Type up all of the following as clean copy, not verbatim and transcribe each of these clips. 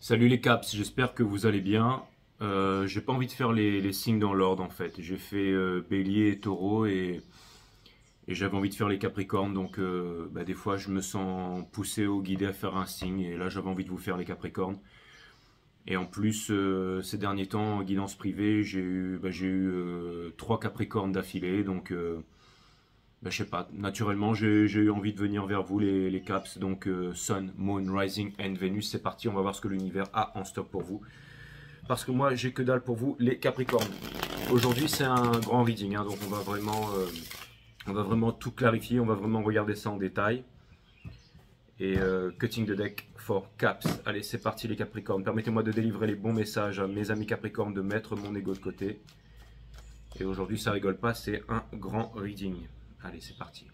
Salut les caps, j'espère que vous allez bien. J'ai pas envie de faire les signes dans l'ordre en fait. J'ai fait bélier et taureau et j'avais envie de faire les capricornes. Donc des fois je me sens poussé ou guidé à faire un signe. Et là j'avais envie de vous faire les capricornes. Et en plus ces derniers temps en guidance privée j'ai eu 3 capricornes d'affilée. Donc je sais pas, naturellement j'ai eu envie de venir vers vous les caps. Donc Sun, Moon, Rising and Venus, c'est parti, on va voir ce que l'univers a en stock pour vous. Parce que moi j'ai que dalle pour vous les capricornes. Aujourd'hui c'est un grand reading, donc on va vraiment tout clarifier, on va vraiment regarder ça en détail. Et cutting the deck for caps. Allez c'est parti les capricornes, permettez-moi de délivrer les bons messages à mes amis capricornes, de mettre mon ego de côté. Et aujourd'hui ça rigole pas, c'est un grand reading. Allez, c'est parti.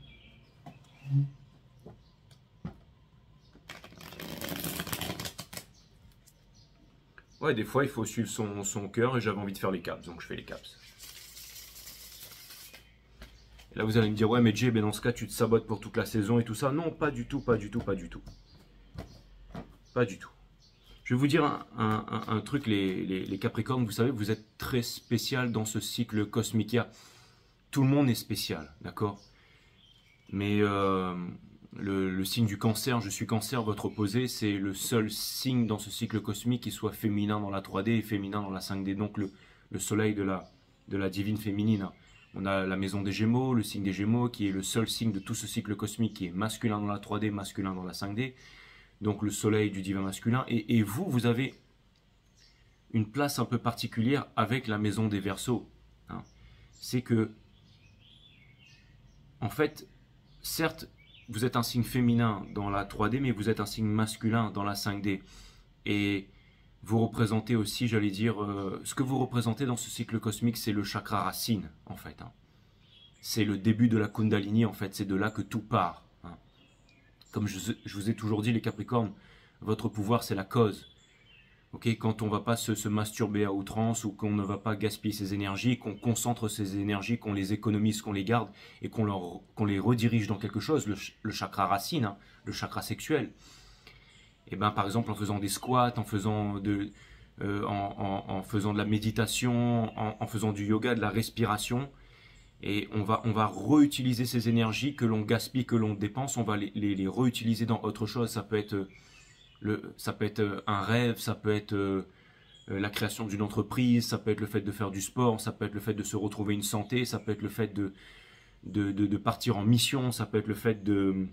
Ouais, des fois, il faut suivre son cœur et j'avais envie de faire les caps, donc je fais les caps. Et là, vous allez me dire, ouais, mais Jay, dans ce cas, tu te sabotes pour toute la saison et tout ça. Non, pas du tout, pas du tout, pas du tout. Pas du tout. Je vais vous dire un truc, les Capricornes, vous savez, vous êtes très spécial dans ce cycle cosmique. Tout le monde est spécial, d'accord ? Mais le signe du cancer, je suis cancer, votre opposé, c'est le seul signe dans ce cycle cosmique qui soit féminin dans la 3D et féminin dans la 5D. Donc le soleil de la divine féminine. On a la maison des Gémeaux, le signe des Gémeaux, qui est le seul signe de tout ce cycle cosmique qui est masculin dans la 3D, masculin dans la 5D. Donc le soleil du divin masculin. Et vous avez une place un peu particulière avec la maison des Verseaux. C'est que, en fait, certes, vous êtes un signe féminin dans la 3D, mais vous êtes un signe masculin dans la 5D. Et vous représentez aussi, j'allais dire, ce que vous représentez dans ce cycle cosmique, c'est le chakra racine, en fait. C'est le début de la Kundalini, en fait. C'est de là que tout part. Comme je vous ai toujours dit, les Capricornes, votre pouvoir, c'est la cause. Okay, quand on ne va pas se masturber à outrance ou qu'on ne va pas gaspiller ses énergies, qu'on concentre ses énergies, qu'on les économise, qu'on les garde et qu'on les redirige dans quelque chose, le chakra racine, le chakra sexuel. Et par exemple en faisant des squats, en faisant de la méditation, en faisant du yoga, de la respiration, et on va réutiliser ces énergies que l'on gaspille, que l'on dépense, on va les réutiliser dans autre chose. Ça peut être un rêve, ça peut être la création d'une entreprise, ça peut être le fait de faire du sport, ça peut être le fait de se retrouver une santé, ça peut être le fait de partir en mission, ça peut être le fait de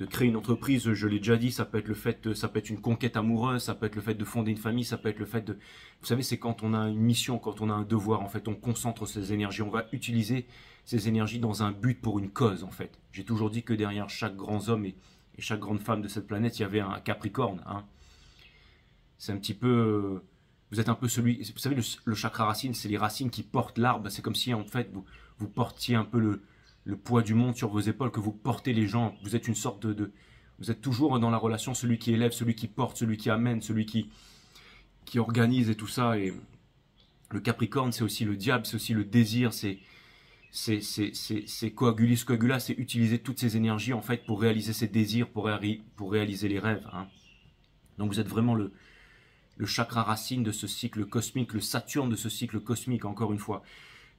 créer une entreprise, je l'ai déjà dit, ça peut être une conquête amoureuse, ça peut être le fait de fonder une famille, ça peut être le fait de... Vous savez, c'est quand on a une mission, quand on a un devoir, en fait, on concentre ses énergies, on va utiliser ces énergies dans un but pour une cause, en fait. J'ai toujours dit que derrière chaque grand homme et chaque grande femme de cette planète, il y avait un Capricorne. C'est un petit peu... Vous êtes un peu celui... Vous savez, le chakra racine, c'est les racines qui portent l'arbre. C'est comme si, en fait, vous portiez un peu le poids du monde sur vos épaules, que vous portez les gens. Vous êtes une sorte vous êtes toujours dans la relation, celui qui élève, celui qui porte, celui qui amène, celui qui organise et tout ça. Et le Capricorne, c'est aussi le diable, c'est aussi le désir, c'est coagulis coagula, c'est utiliser toutes ces énergies en fait pour réaliser ses désirs, pour réaliser les rêves. Donc vous êtes vraiment le chakra racine de ce cycle cosmique, le Saturne de ce cycle cosmique, encore une fois.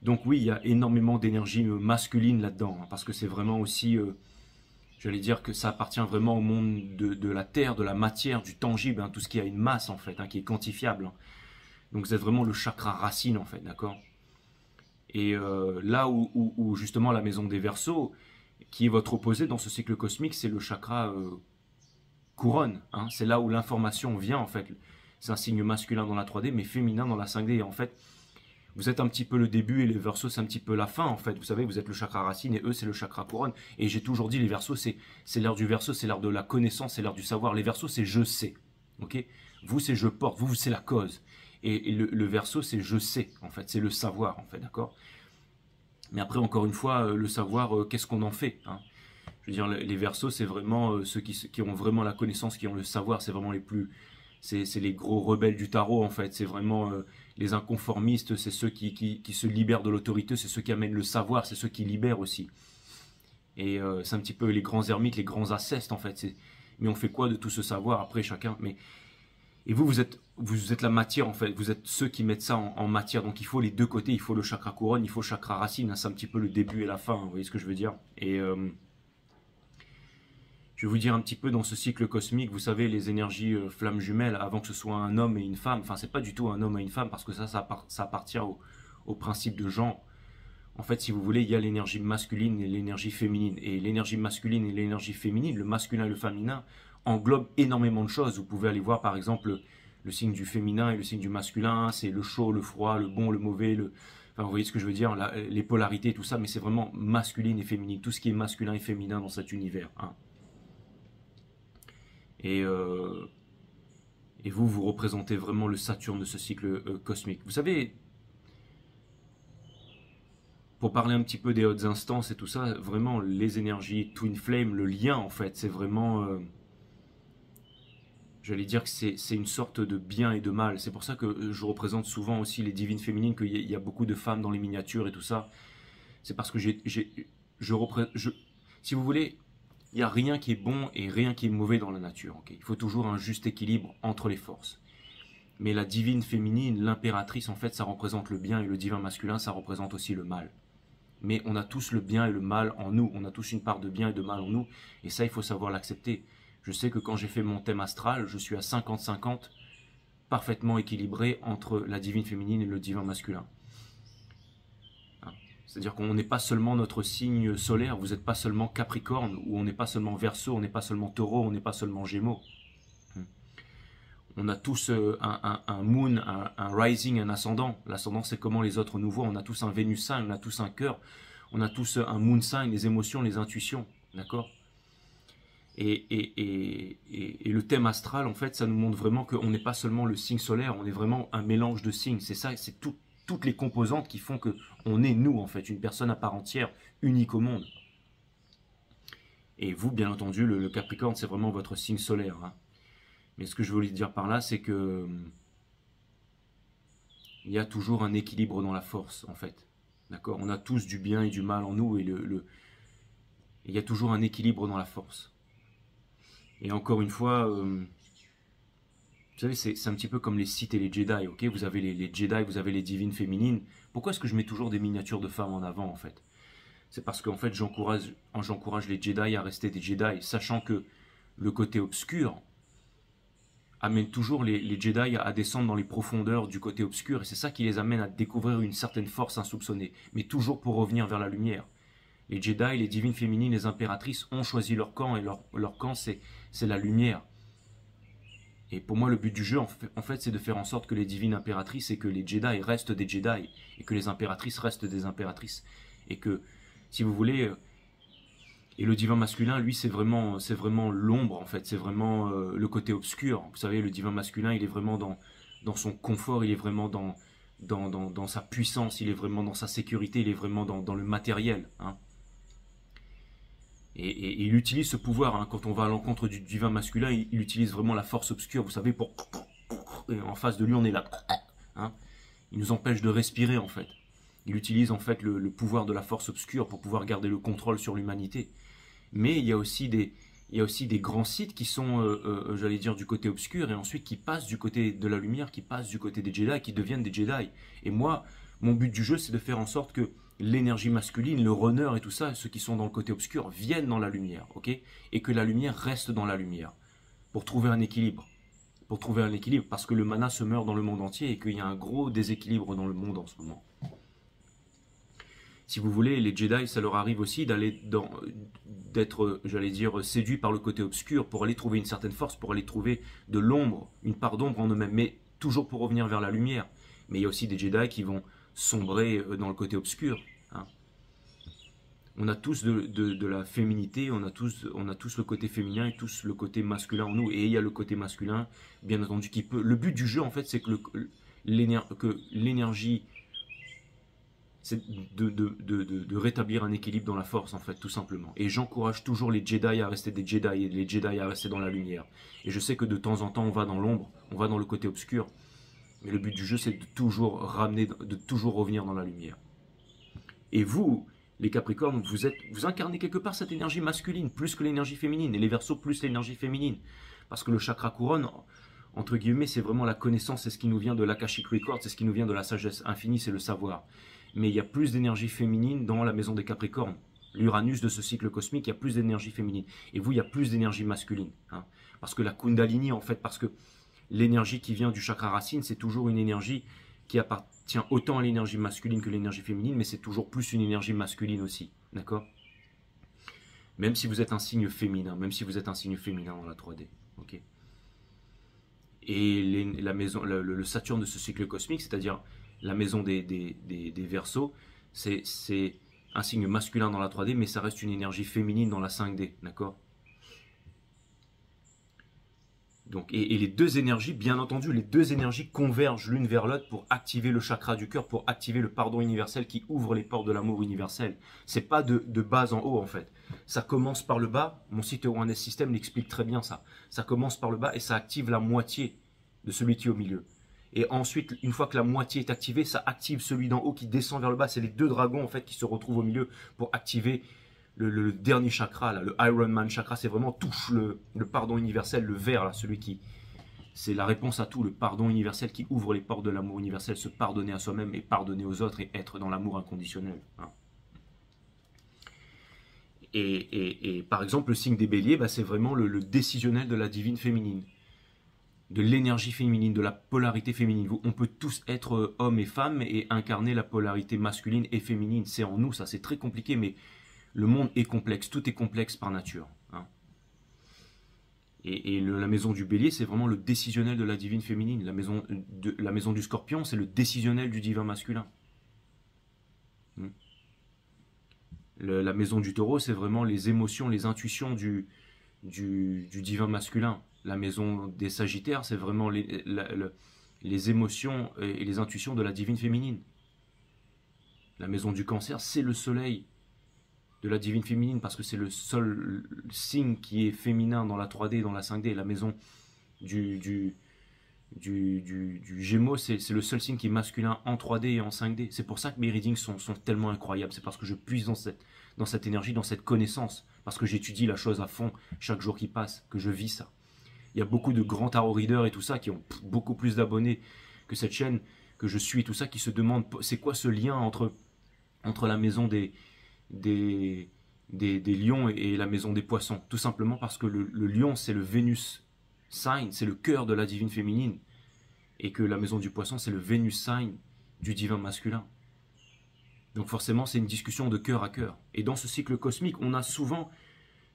Donc oui, il y a énormément d'énergie masculine là-dedans, parce que c'est vraiment aussi, j'allais dire que ça appartient vraiment au monde de la terre, de la matière, du tangible, tout ce qui a une masse en fait, qui est quantifiable. Donc vous êtes vraiment le chakra racine en fait, d'accord ? Et là où justement la maison des Verseaux, qui est votre opposé dans ce cycle cosmique, c'est le chakra couronne. C'est là où l'information vient en fait. C'est un signe masculin dans la 3D, mais féminin dans la 5D. Et en fait, vous êtes un petit peu le début et les Verseaux, c'est un petit peu la fin en fait. Vous savez, vous êtes le chakra racine et eux, c'est le chakra couronne. Et j'ai toujours dit, les Verseaux, c'est l'ère du Verseau, c'est l'ère de la connaissance, c'est l'ère du savoir. Les Verseaux, c'est je sais. Okay, vous, c'est je porte. Vous, c'est la cause. Et le Verseau, c'est je sais, en fait. C'est le savoir, en fait, d'accord ? Mais après, encore une fois, le savoir, qu'est-ce qu'on en fait ? Je veux dire, les Verseaux, c'est vraiment ceux qui ont vraiment la connaissance, qui ont le savoir. C'est vraiment les plus... C'est les gros rebelles du tarot, en fait. C'est vraiment les inconformistes, c'est ceux qui se libèrent de l'autorité, c'est ceux qui amènent le savoir, c'est ceux qui libèrent aussi. Et c'est un petit peu les grands ermites, les grands acestes, en fait. Mais on fait quoi de tout ce savoir après chacun ? Mais Et vous, vous êtes la matière en fait, vous êtes ceux qui mettent ça en matière. Donc il faut les deux côtés, il faut le chakra couronne, il faut le chakra racine. Hein, c'est un petit peu le début et la fin, vous voyez ce que je veux dire. Et je vais vous dire un petit peu dans ce cycle cosmique, vous savez, les énergies flammes jumelles, avant que ce soit un homme et une femme, enfin c'est pas du tout un homme et une femme, parce que ça appartient au principe de genre. En fait, si vous voulez, il y a l'énergie masculine et l'énergie féminine. Et l'énergie masculine et l'énergie féminine, le masculin et le féminin, englobent énormément de choses. Vous pouvez aller voir par exemple le signe du féminin et le signe du masculin, c'est le chaud, le froid, le bon, le mauvais, enfin, vous voyez ce que je veux dire, les polarités, tout ça, mais c'est vraiment masculine et féminine, tout ce qui est masculin et féminin dans cet univers. Hein. Et vous représentez vraiment le Saturne de ce cycle cosmique. Vous savez, pour parler un petit peu des hautes instances et tout ça, vraiment les énergies Twin Flame, le lien en fait, c'est vraiment, j'allais dire que c'est une sorte de bien et de mal. C'est pour ça que je représente souvent aussi les divines féminines, qu'il y a beaucoup de femmes dans les miniatures et tout ça. C'est parce que si vous voulez, il n'y a rien qui est bon et rien qui est mauvais dans la nature. Okay, il faut toujours un juste équilibre entre les forces. Mais la divine féminine, l'impératrice, en fait, ça représente le bien, et le divin masculin, ça représente aussi le mal. Mais on a tous le bien et le mal en nous. On a tous une part de bien et de mal en nous. Et ça, il faut savoir l'accepter. Je sais que quand j'ai fait mon thème astral, je suis à 50-50, parfaitement équilibré entre la divine féminine et le divin masculin. C'est-à-dire qu'on n'est pas seulement notre signe solaire, vous n'êtes pas seulement Capricorne, ou on n'est pas seulement Verseau, on n'est pas seulement Taureau, on n'est pas seulement Gémeaux. On a tous un moon, un rising, un ascendant. L'ascendant, c'est comment les autres nous voient. On a tous un Vénus sign, on a tous un cœur. On a tous un moon sign, les émotions, les intuitions. D'accord ? et le thème astral, en fait, ça nous montre vraiment qu'on n'est pas seulement le signe solaire, on est vraiment un mélange de signes. C'est ça, c'est toutes les composantes qui font qu'on est nous, en fait, une personne à part entière, unique au monde. Et vous, bien entendu, le Capricorne, c'est vraiment votre signe solaire. Hein. Mais ce que je voulais dire par là, c'est que il y a toujours un équilibre dans la force, en fait. D'accord ? On a tous du bien et du mal en nous, et il y a toujours un équilibre dans la force. Et encore une fois, vous savez, c'est un petit peu comme les Sith et les Jedi, ok ? Vous avez les Jedi, vous avez les divines féminines. Pourquoi est-ce que je mets toujours des miniatures de femmes en avant, en fait ? C'est parce qu'en fait, j'encourage les Jedi à rester des Jedi, sachant que le côté obscur amène toujours les Jedi à descendre dans les profondeurs du côté obscur, et c'est ça qui les amène à découvrir une certaine force insoupçonnée, mais toujours pour revenir vers la lumière. Les Jedi, les divines féminines, les impératrices ont choisi leur camp, et leur camp, c'est la lumière. Et pour moi, le but du jeu, en fait, c'est de faire en sorte que les divines impératrices et que les Jedi restent des Jedi, et que les impératrices restent des impératrices. Et que, si vous voulez, et le divin masculin, lui, c'est vraiment l'ombre, en fait, c'est vraiment le côté obscur. Vous savez, le divin masculin, il est vraiment dans son confort, il est vraiment dans sa puissance, il est vraiment dans sa sécurité, il est vraiment dans le matériel, hein. Et il utilise ce pouvoir, hein, quand on va à l'encontre du divin masculin, il utilise vraiment la force obscure, vous savez, et en face de lui, on est là. Hein. Il nous empêche de respirer, en fait. Il utilise, en fait, le pouvoir de la force obscure pour pouvoir garder le contrôle sur l'humanité. Mais il y a aussi des grands Sith qui sont, j'allais dire, du côté obscur, et ensuite qui passent du côté de la lumière, qui passent du côté des Jedi, qui deviennent des Jedi. Et moi, mon but du jeu, c'est de faire en sorte que l'énergie masculine, le runner et tout ça, ceux qui sont dans le côté obscur, viennent dans la lumière, ok ? Et que la lumière reste dans la lumière, pour trouver un équilibre. Pour trouver un équilibre, parce que le mana se meurt dans le monde entier, et qu'il y a un gros déséquilibre dans le monde en ce moment. Si vous voulez, les Jedi, ça leur arrive aussi d'être, j'allais dire, séduits par le côté obscur, pour aller trouver une certaine force, pour aller trouver de l'ombre, une part d'ombre en eux-mêmes, mais toujours pour revenir vers la lumière. Mais il y a aussi des Jedi qui vont sombrer dans le côté obscur. Hein. On a tous de la féminité, on a tous le côté féminin et tous le côté masculin en nous. Et il y a le côté masculin, bien entendu, qui peut... Le but du jeu, en fait, c'est que l'énergie... C'est de rétablir un équilibre dans la force, en fait, tout simplement. Et j'encourage toujours les Jedi à rester des Jedi, et les Jedi à rester dans la lumière. Et je sais que de temps en temps, on va dans l'ombre, on va dans le côté obscur. Mais le but du jeu, c'est de toujours revenir dans la lumière. Et vous, les Capricornes, vous incarnez quelque part cette énergie masculine, plus que l'énergie féminine, et les Verseaux, plus l'énergie féminine. Parce que le chakra couronne, entre guillemets, c'est vraiment la connaissance, c'est ce qui nous vient de l'Akashic Record, c'est ce qui nous vient de la sagesse infinie, c'est le savoir. Mais il y a plus d'énergie féminine dans la maison des Capricornes. L'Uranus de ce cycle cosmique, il y a plus d'énergie féminine. Et vous, il y a plus d'énergie masculine. Hein. Parce que la Kundalini, en fait, parce que l'énergie qui vient du chakra racine, c'est toujours une énergie qui appartient autant à l'énergie masculine que l'énergie féminine, mais c'est toujours plus une énergie masculine aussi. D'accord? Même si vous êtes un signe féminin, même si vous êtes un signe féminin dans la 3D. Ok? Et la maison, le Saturne de ce cycle cosmique, c'est-à-dire la maison des Verseaux, c'est un signe masculin dans la 3D, mais ça reste une énergie féminine dans la 5D, d'accord? Donc, et les deux énergies, bien entendu, les deux énergies convergent l'une vers l'autre pour activer le chakra du cœur, pour activer le pardon universel qui ouvre les portes de l'amour universel. C'est pas de bas en haut en fait. Ça commence par le bas. Mon site One S System l'explique très bien ça. Ça commence par le bas et ça active la moitié de celui qui est au milieu. Et ensuite, une fois que la moitié est activée, ça active celui d'en haut qui descend vers le bas. C'est les deux dragons en fait qui se retrouvent au milieu pour activer le dernier chakra, là, le Iron Man chakra. C'est vraiment touche le pardon universel, le vert, là, celui qui... C'est la réponse à tout, le pardon universel qui ouvre les portes de l'amour universel, se pardonner à soi-même et pardonner aux autres et être dans l'amour inconditionnel. Hein. Et par exemple, le signe des béliers, bah, c'est vraiment le décisionnel de la divine féminine, de l'énergie féminine, de la polarité féminine. On peut tous être hommes et femmes et incarner la polarité masculine et féminine. C'est en nous, ça c'est très compliqué, mais le monde est complexe, tout est complexe par nature. Hein. Et la maison du bélier, c'est vraiment le décisionnel de la divine féminine. La maison du scorpion, c'est le décisionnel du divin masculin. La maison du taureau, c'est vraiment les émotions, les intuitions du divin masculin. La maison des sagittaires, c'est vraiment les émotions et les intuitions de la divine féminine. La maison du cancer, c'est le soleil de la divine féminine, parce que c'est le seul signe qui est féminin dans la 3D et dans la 5D. La maison du Gémeaux, c'est le seul signe qui est masculin en 3D et en 5D. C'est pour ça que mes readings sont tellement incroyables. C'est parce que je puise dans cette énergie, dans cette connaissance, parce que j'étudie la chose à fond chaque jour qui passe, que je vis ça. Il y a beaucoup de grands tarot readers et tout ça qui ont beaucoup plus d'abonnés que cette chaîne que je suis, tout ça, qui se demandent c'est quoi ce lien entre la maison des lions et la maison des poissons. Tout simplement parce que le lion, c'est le Vénus sign, c'est le cœur de la divine féminine, et que la maison du poisson, c'est le Vénus sign du divin masculin. Donc forcément, c'est une discussion de cœur à cœur. Et dans ce cycle cosmique, on a souvent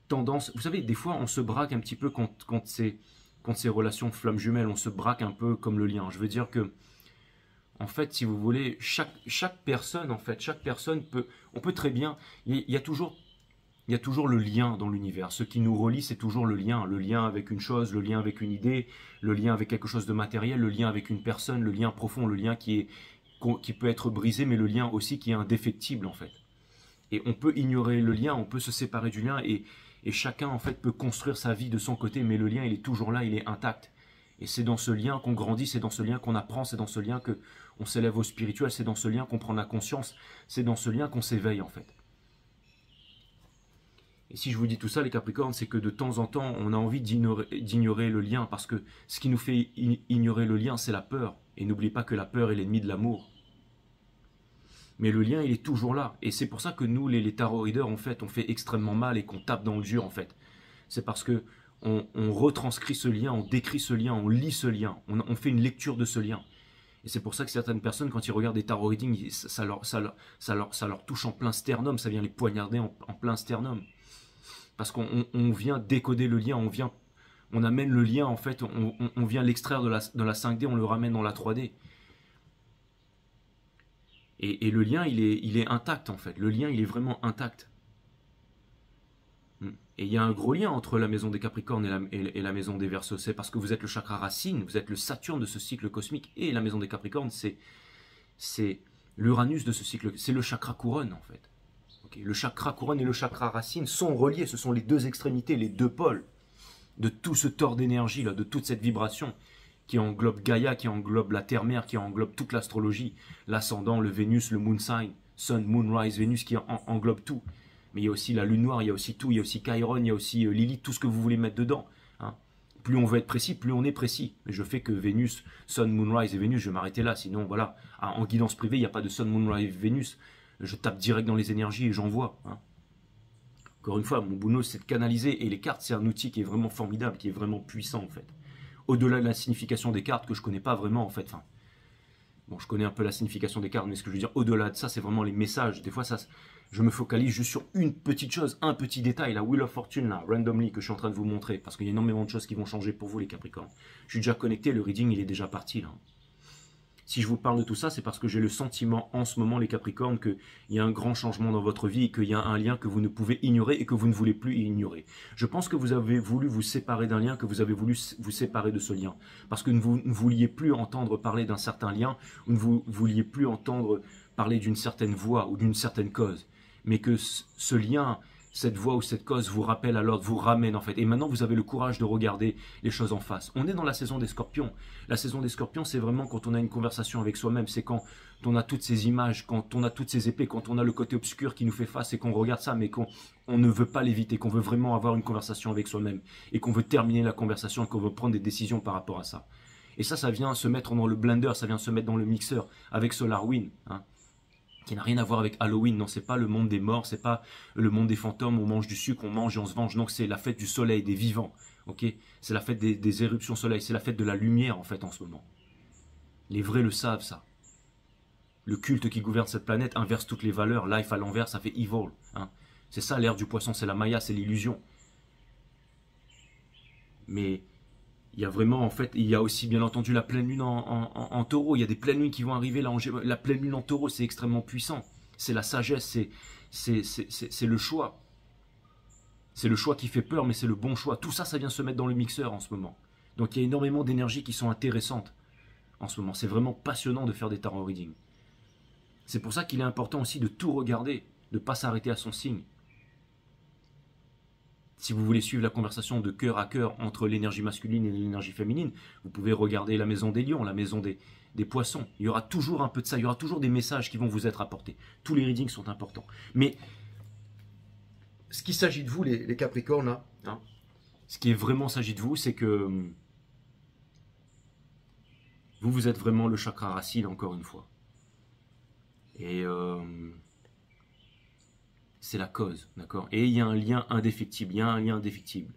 tendance... Vous savez, des fois, on se braque un petit peu quand ces relations flammes jumelles, on se braque un peu comme le lien. Je veux dire que, en fait, si vous voulez, chaque personne, en fait, on peut très bien... Il y a toujours le lien dans l'univers. Ce qui nous relie, c'est toujours le lien avec une chose, le lien avec une idée, le lien avec quelque chose de matériel, le lien avec une personne, le lien profond, le lien qui peut être brisé, mais le lien aussi qui est indéfectible en fait. Et on peut ignorer le lien, on peut se séparer du lien, et chacun en fait peut construire sa vie de son côté, mais le lien il est toujours là, il est intact. Et c'est dans ce lien qu'on grandit, c'est dans ce lien qu'on apprend, c'est dans ce lien qu'on s'élève au spirituel, c'est dans ce lien qu'on prend la conscience, c'est dans ce lien qu'on s'éveille en fait. Et si je vous dis tout ça, les Capricornes, c'est que de temps en temps, on a envie d'ignorer le lien, parce que ce qui nous fait ignorer le lien, c'est la peur. Et n'oublie pas que la peur est l'ennemi de l'amour. Mais le lien, il est toujours là. Et c'est pour ça que nous, les tarot readers, en fait, on fait extrêmement mal et qu'on tape dans le dur, en fait. C'est parce que on retranscrit ce lien, on décrit ce lien, on lit ce lien, on fait une lecture de ce lien. Et c'est pour ça que certaines personnes, quand ils regardent des tarot readings, ça leur touche en plein sternum, ça vient les poignarder en plein sternum. Parce qu'on vient décoder le lien, on amène le lien, en fait, on vient l'extraire de la 5D, on le ramène dans la 3D. Et le lien, il est intact, en fait. Le lien, il est vraiment intact. Et il y a un gros lien entre la maison des Capricornes et la maison des Verseaux. C'est parce que vous êtes le chakra racine, vous êtes le Saturne de ce cycle cosmique. Et la maison des Capricornes, c'est l'Uranus de ce cycle. C'est le chakra couronne, en fait. Le chakra couronne et le chakra racine sont reliés. Ce sont les deux extrémités, les deux pôles de tout ce tort d'énergie, de toute cette vibration qui englobe Gaïa, qui englobe la Terre-Mère, qui englobe toute l'astrologie, l'ascendant, le Vénus, le Moon Sign, Sun, Moon, Rise, Vénus, qui englobe tout. Mais il y a aussi la Lune Noire, il y a aussi tout, il y a aussi Chiron, il y a aussi Lilith, tout ce que vous voulez mettre dedans. Hein. plus on veut être précis, plus on est précis. Mais je fais que Vénus, Sun, Moonrise et Vénus, je vais m'arrêter là. Sinon, voilà, en guidance privée, il n'y a pas de Sun, Moonrise et Vénus. Je tape direct dans les énergies et j'envoie. Hein. Encore une fois, mon boulot, c'est de canaliser. Et les cartes, c'est un outil qui est vraiment formidable, qui est vraiment puissant, en fait. Au-delà de la signification des cartes, que je ne connais pas vraiment, en fait. Enfin, bon, je connais un peu la signification des cartes, mais ce que je veux dire, au-delà de ça, c'est vraiment les messages. Des fois, ça, je me focalise juste sur une petite chose, un petit détail, la Wheel of Fortune, là, randomly, que je suis en train de vous montrer, parce qu'il y a énormément de choses qui vont changer pour vous, les Capricornes. Je suis déjà connecté, le reading, il est déjà parti, là. Si je vous parle de tout ça, c'est parce que j'ai le sentiment en ce moment, les Capricornes, qu'il y a un grand changement dans votre vie, qu'il y a un lien que vous ne pouvez ignorer et que vous ne voulez plus ignorer. Je pense que vous avez voulu vous séparer d'un lien, que vous avez voulu vous séparer de ce lien. Parce que vous ne vouliez plus entendre parler d'un certain lien, ou ne vouliez plus entendre parler d'une certaine voie ou d'une certaine cause. Mais que ce lien, cette voie ou cette cause vous rappelle à l'ordre, vous ramène en fait. Et maintenant, vous avez le courage de regarder les choses en face. On est dans la saison des Scorpions. La saison des Scorpions, c'est vraiment quand on a une conversation avec soi-même. C'est quand on a toutes ces images, quand on a toutes ces épées, quand on a le côté obscur qui nous fait face et qu'on regarde ça, mais qu'on ne veut pas l'éviter, qu'on veut vraiment avoir une conversation avec soi-même et qu'on veut terminer la conversation et qu'on veut prendre des décisions par rapport à ça. Et ça vient se mettre dans le blender, ça vient se mettre dans le mixeur avec SolarWind, hein, qui n'a rien à voir avec Halloween. Non, c'est pas le monde des morts, c'est pas le monde des fantômes, on mange du sucre, on mange et on se venge. Non, c'est la fête du soleil, des vivants. Ok, c'est la fête des éruptions soleil, c'est la fête de la lumière en fait en ce moment. Les vrais le savent ça. Le culte qui gouverne cette planète inverse toutes les valeurs, life à l'envers, ça fait evil. Hein. C'est ça l'ère du poisson, c'est la Maya, c'est l'illusion. Mais il y a vraiment, en fait, il y a aussi bien entendu la pleine lune en taureau. Il y a des pleines lunes qui vont arriver là. La pleine lune en taureau, c'est extrêmement puissant. C'est la sagesse, c'est le choix. C'est le choix qui fait peur, mais c'est le bon choix. Tout ça, ça vient se mettre dans le mixeur en ce moment. Donc il y a énormément d'énergies qui sont intéressantes en ce moment. C'est vraiment passionnant de faire des tarot readings. C'est pour ça qu'il est important aussi de tout regarder, de ne pas s'arrêter à son signe. Si vous voulez suivre la conversation de cœur à cœur entre l'énergie masculine et l'énergie féminine, vous pouvez regarder la maison des lions, la maison des poissons. Il y aura toujours un peu de ça, il y aura toujours des messages qui vont vous être apportés. Tous les readings sont importants. Mais ce qu'il s'agit de vous, les Capricornes, là, hein, ce qui est vraiment s'agit de vous, c'est que vous êtes vraiment le chakra racine, encore une fois. Et c'est la cause, d'accord? Et il y a un lien indéfectible, il y a un lien indéfectible.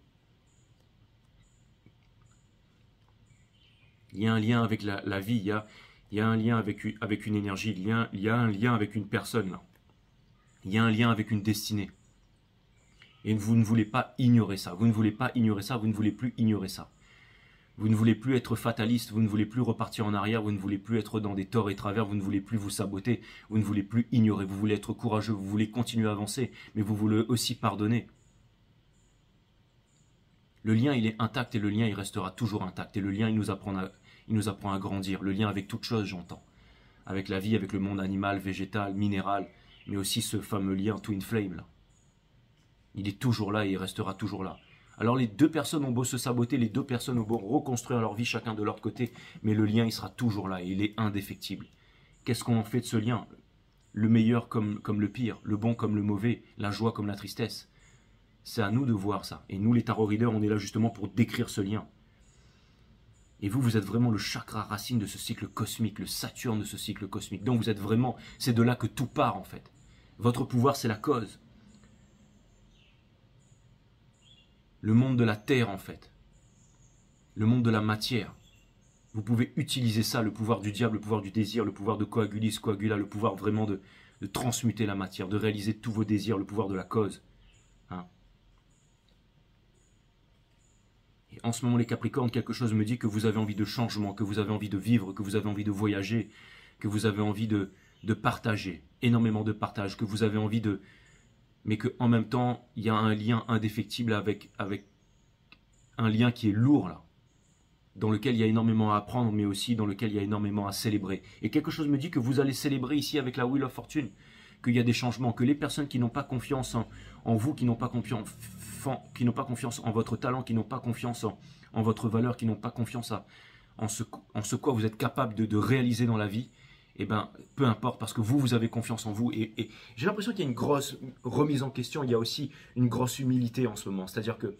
Il y a un lien avec la vie, il y a un lien avec une énergie, il y a un lien avec une personne, là. Il y a un lien avec une destinée. Et vous ne voulez pas ignorer ça, vous ne voulez pas ignorer ça, vous ne voulez plus ignorer ça. Vous ne voulez plus être fataliste, vous ne voulez plus repartir en arrière, vous ne voulez plus être dans des torts et travers, vous ne voulez plus vous saboter, vous ne voulez plus ignorer, vous voulez être courageux, vous voulez continuer à avancer, mais vous voulez aussi pardonner. Le lien, il est intact et le lien, il restera toujours intact. Et le lien, il nous apprend à grandir. Le lien avec toute chose, j'entends. Avec la vie, avec le monde animal, végétal, minéral, mais aussi ce fameux lien Twin Flame, là. Il est toujours là et il restera toujours là. Alors les deux personnes ont beau se saboter, les deux personnes ont beau reconstruire leur vie chacun de leur côté, mais le lien il sera toujours là et il est indéfectible. Qu'est-ce qu'on en fait de ce lien? Le meilleur comme le pire, le bon comme le mauvais, la joie comme la tristesse. C'est à nous de voir ça. Et nous les tarot readers, on est là justement pour décrire ce lien. Et vous êtes vraiment le chakra racine de ce cycle cosmique, le Saturne de ce cycle cosmique. Donc vous êtes vraiment, c'est de là que tout part en fait. Votre pouvoir c'est la cause. Le monde de la terre en fait, le monde de la matière. Vous pouvez utiliser ça, le pouvoir du diable, le pouvoir du désir, le pouvoir de coagulis, coagula, le pouvoir vraiment de transmuter la matière, de réaliser tous vos désirs, le pouvoir de la cause. Hein. Et en ce moment les Capricornes, quelque chose me dit que vous avez envie de changement, que vous avez envie de vivre, que vous avez envie de voyager, que vous avez envie de partager, énormément de partage, que vous avez envie de... mais qu'en même temps, il y a un lien indéfectible avec un lien qui est lourd, là, dans lequel il y a énormément à apprendre, mais aussi dans lequel il y a énormément à célébrer. Et quelque chose me dit que vous allez célébrer ici avec la Wheel of Fortune, qu'il y a des changements, que les personnes qui n'ont pas confiance en vous, qui n'ont pas confiance en votre talent, qui n'ont pas confiance en votre valeur, qui n'ont pas confiance en ce quoi vous êtes capable de réaliser dans la vie, eh ben, peu importe, parce que vous avez confiance en vous. Et j'ai l'impression qu'il y a une grosse remise en question, il y a aussi une grosse humilité en ce moment. C'est-à-dire que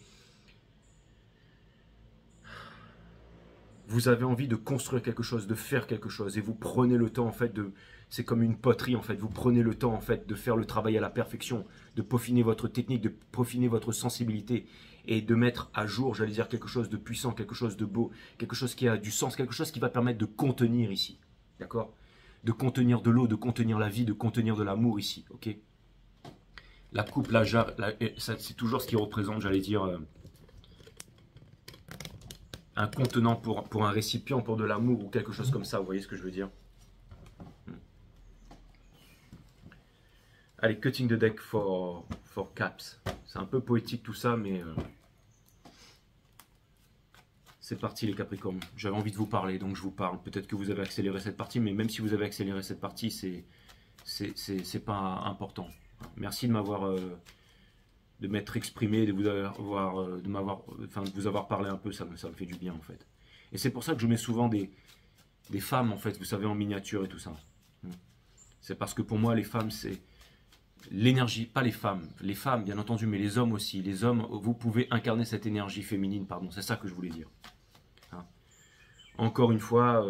Vous avez envie de construire quelque chose, de faire quelque chose, et vous prenez le temps en fait de... C'est comme une poterie en fait, vous prenez le temps en fait de faire le travail à la perfection, de peaufiner votre technique, de peaufiner votre sensibilité, et de mettre à jour, j'allais dire, quelque chose de puissant, quelque chose de beau, quelque chose qui a du sens, quelque chose qui va permettre de contenir ici, d'accord? De contenir de l'eau, de contenir la vie, de contenir de l'amour ici, ok? La coupe, la jarre, c'est toujours ce qui représente, j'allais dire, un contenant pour un récipient, pour de l'amour ou quelque chose comme ça, vous voyez ce que je veux dire? Allez, cutting the deck for caps. C'est un peu poétique tout ça, mais c'est parti les Capricornes. J'avais envie de vous parler, donc je vous parle. Peut-être que vous avez accéléré cette partie, mais même si vous avez accéléré cette partie, c'est pas important. Merci de m'avoir, de m'être exprimé, de vous avoir parlé un peu. Ça me fait du bien en fait. Et c'est pour ça que je mets souvent des femmes en fait, vous savez, en miniature et tout ça. C'est parce que pour moi, les femmes, c'est l'énergie, pas les femmes bien entendu, mais les hommes aussi. Les hommes, vous pouvez incarner cette énergie féminine, pardon, c'est ça que je voulais dire. Hein. Encore une fois,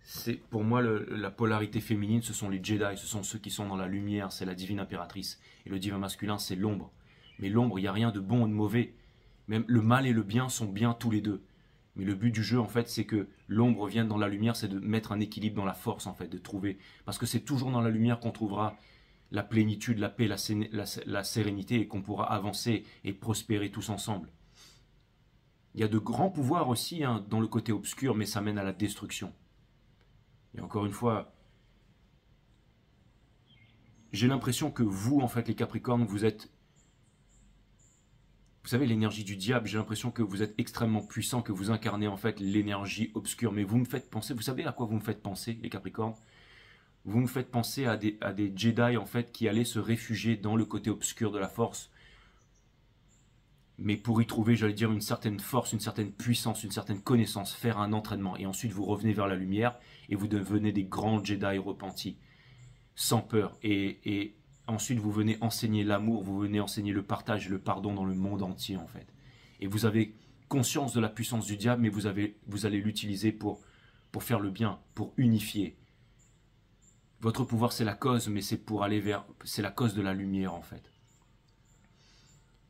c'est pour moi la polarité féminine, ce sont les Jedi, ce sont ceux qui sont dans la lumière, c'est la divine impératrice. Et le divin masculin, c'est l'ombre. Mais l'ombre, il n'y a rien de bon ou de mauvais. Même le mal et le bien sont bien tous les deux. Mais le but du jeu, en fait, c'est que l'ombre vienne dans la lumière, c'est de mettre un équilibre dans la force, en fait, de trouver. Parce que c'est toujours dans la lumière qu'on trouvera la plénitude, la paix, la sérénité, et qu'on pourra avancer et prospérer tous ensemble. Il y a de grands pouvoirs aussi hein, dans le côté obscur, mais ça mène à la destruction. Et encore une fois, j'ai l'impression que vous, en fait, les Capricornes, vous êtes... Vous savez, l'énergie du diable, j'ai l'impression que vous êtes extrêmement puissant, que vous incarnez en fait l'énergie obscure. Mais vous me faites penser, vous savez à quoi vous me faites penser, les Capricornes? Vous me faites penser à des Jedi en fait qui allaient se réfugier dans le côté obscur de la force. Mais pour y trouver, j'allais dire, une certaine force, une certaine puissance, une certaine connaissance, faire un entraînement. Et ensuite, vous revenez vers la lumière et vous devenez des grands Jedi repentis, sans peur. Et ensuite, vous venez enseigner l'amour, vous venez enseigner le partage et le pardon dans le monde entier, en fait. Et vous avez conscience de la puissance du diable, mais vous allez l'utiliser pour faire le bien, pour unifier. Votre pouvoir, c'est la cause, mais c'est pour aller vers... C'est la cause de la lumière, en fait.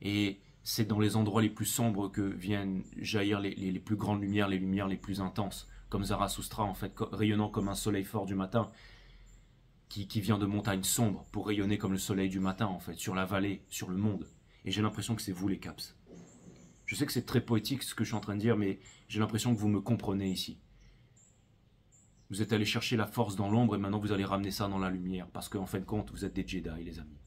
Et c'est dans les endroits les plus sombres que viennent jaillir les plus grandes lumières, les lumières les plus intenses. Comme Zarathustra, en fait, rayonnant comme un soleil fort du matin. Qui vient de montagnes sombres pour rayonner comme le soleil du matin, en fait, sur la vallée, sur le monde. Et j'ai l'impression que c'est vous, les Caps. Je sais que c'est très poétique ce que je suis en train de dire, mais j'ai l'impression que vous me comprenez ici. Vous êtes allé chercher la force dans l'ombre et maintenant vous allez ramener ça dans la lumière, parce qu'en fin de compte, vous êtes des Jedi, les amis.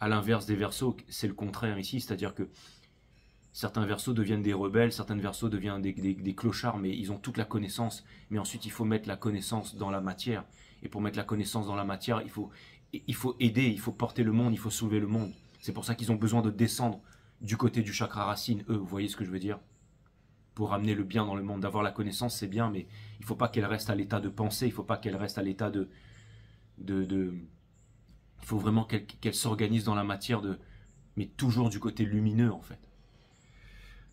À l'inverse des Verseaux, c'est le contraire ici, c'est-à-dire que certains Verseaux deviennent des rebelles, certains Verseaux deviennent des clochards, mais ils ont toute la connaissance. Mais ensuite, il faut mettre la connaissance dans la matière. Et pour mettre la connaissance dans la matière, il faut aider, il faut porter le monde, il faut soulever le monde. C'est pour ça qu'ils ont besoin de descendre du côté du chakra racine, eux, vous voyez ce que je veux dire? Pour amener le bien dans le monde. D'avoir la connaissance, c'est bien, mais il ne faut pas qu'elle reste à l'état de pensée, il ne faut pas qu'elle reste à l'état de... Il faut vraiment qu'elle s'organise dans la matière, mais toujours du côté lumineux, en fait.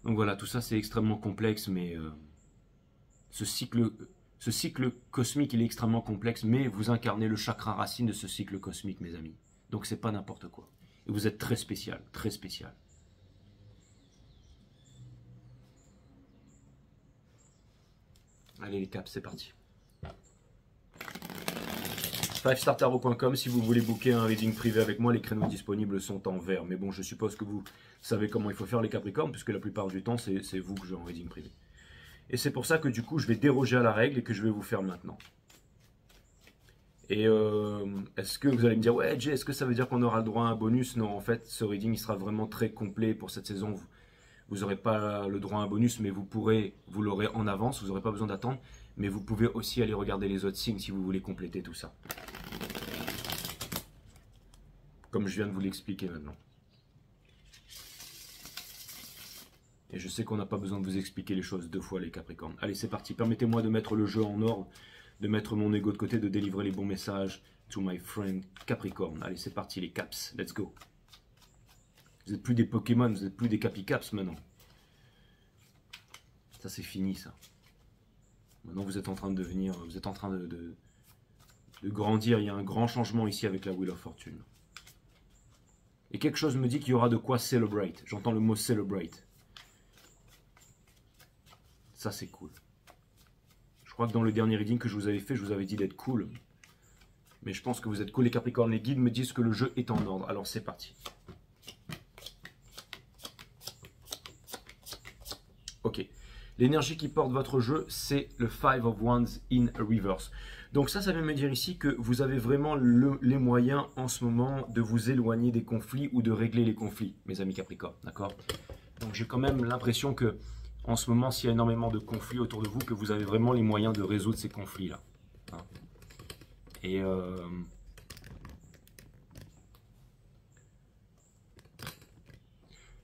Donc voilà, tout ça c'est extrêmement complexe, mais ce cycle cosmique il est extrêmement complexe, mais vous incarnez le chakra racine de ce cycle cosmique, mes amis. Donc c'est pas n'importe quoi. Et vous êtes très spécial, très spécial. Allez les caps, c'est parti. 5startarot.com si vous voulez booker un reading privé avec moi, les créneaux disponibles sont en vert. Mais bon, je suppose que vous savez comment il faut faire les Capricornes, puisque la plupart du temps, c'est vous que j'ai en reading privé. Et c'est pour ça que du coup, je vais déroger à la règle et que je vais vous faire maintenant. Et est-ce que vous allez me dire, ouais Jay, est-ce que ça veut dire qu'on aura le droit à un bonus? Non, en fait, ce reading, il sera vraiment très complet pour cette saison. Vous n'aurez pas le droit à un bonus, mais vous l'aurez en avance, vous n'aurez pas besoin d'attendre. Mais vous pouvez aussi aller regarder les autres signes si vous voulez compléter tout ça. Comme je viens de vous l'expliquer maintenant. Et je sais qu'on n'a pas besoin de vous expliquer les choses deux fois, les Capricornes. Allez, c'est parti. Permettez-moi de mettre le jeu en ordre, de mettre mon ego de côté, de délivrer les bons messages to my friend Capricorne. Allez, c'est parti, les Caps. Let's go. Vous n'êtes plus des Pokémon, vous n'êtes plus des Capicaps maintenant. Ça c'est fini ça. Maintenant vous êtes en train de devenir, vous êtes en train de grandir. Il y a un grand changement ici avec la Wheel of Fortune. Et quelque chose me dit qu'il y aura de quoi celebrate. J'entends le mot celebrate. Ça c'est cool. Je crois que dans le dernier reading que je vous avais fait, je vous avais dit d'être cool. Mais je pense que vous êtes cool les Capricornes. Les guides me disent que le jeu est en ordre. Alors c'est parti. Ok. L'énergie qui porte votre jeu, c'est le Five of Wands in reverse. Donc ça vient me dire ici que vous avez vraiment les moyens en ce moment de vous éloigner des conflits ou de régler les conflits, mes amis Capricornes, d'accord? Donc j'ai quand même l'impression que en ce moment, s'il y a énormément de conflits autour de vous, que vous avez vraiment les moyens de résoudre ces conflits-là. Hein. Et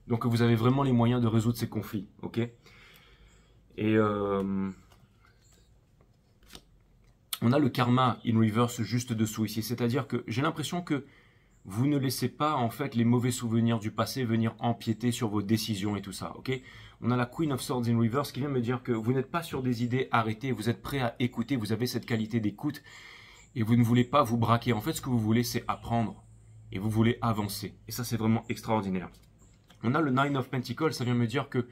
donc vous avez vraiment les moyens de résoudre ces conflits, ok? Et on a le karma in reverse juste dessous ici, c'est-à-dire que j'ai l'impression que vous ne laissez pas en fait les mauvais souvenirs du passé venir empiéter sur vos décisions et tout ça, ok? On a la Queen of Swords in reverse qui vient me dire que vous n'êtes pas sur des idées arrêtées, vous êtes prêt à écouter, vous avez cette qualité d'écoute et vous ne voulez pas vous braquer. En fait, ce que vous voulez, c'est apprendre et vous voulez avancer. Et ça, c'est vraiment extraordinaire. On a le Nine of Pentacles, ça vient me dire que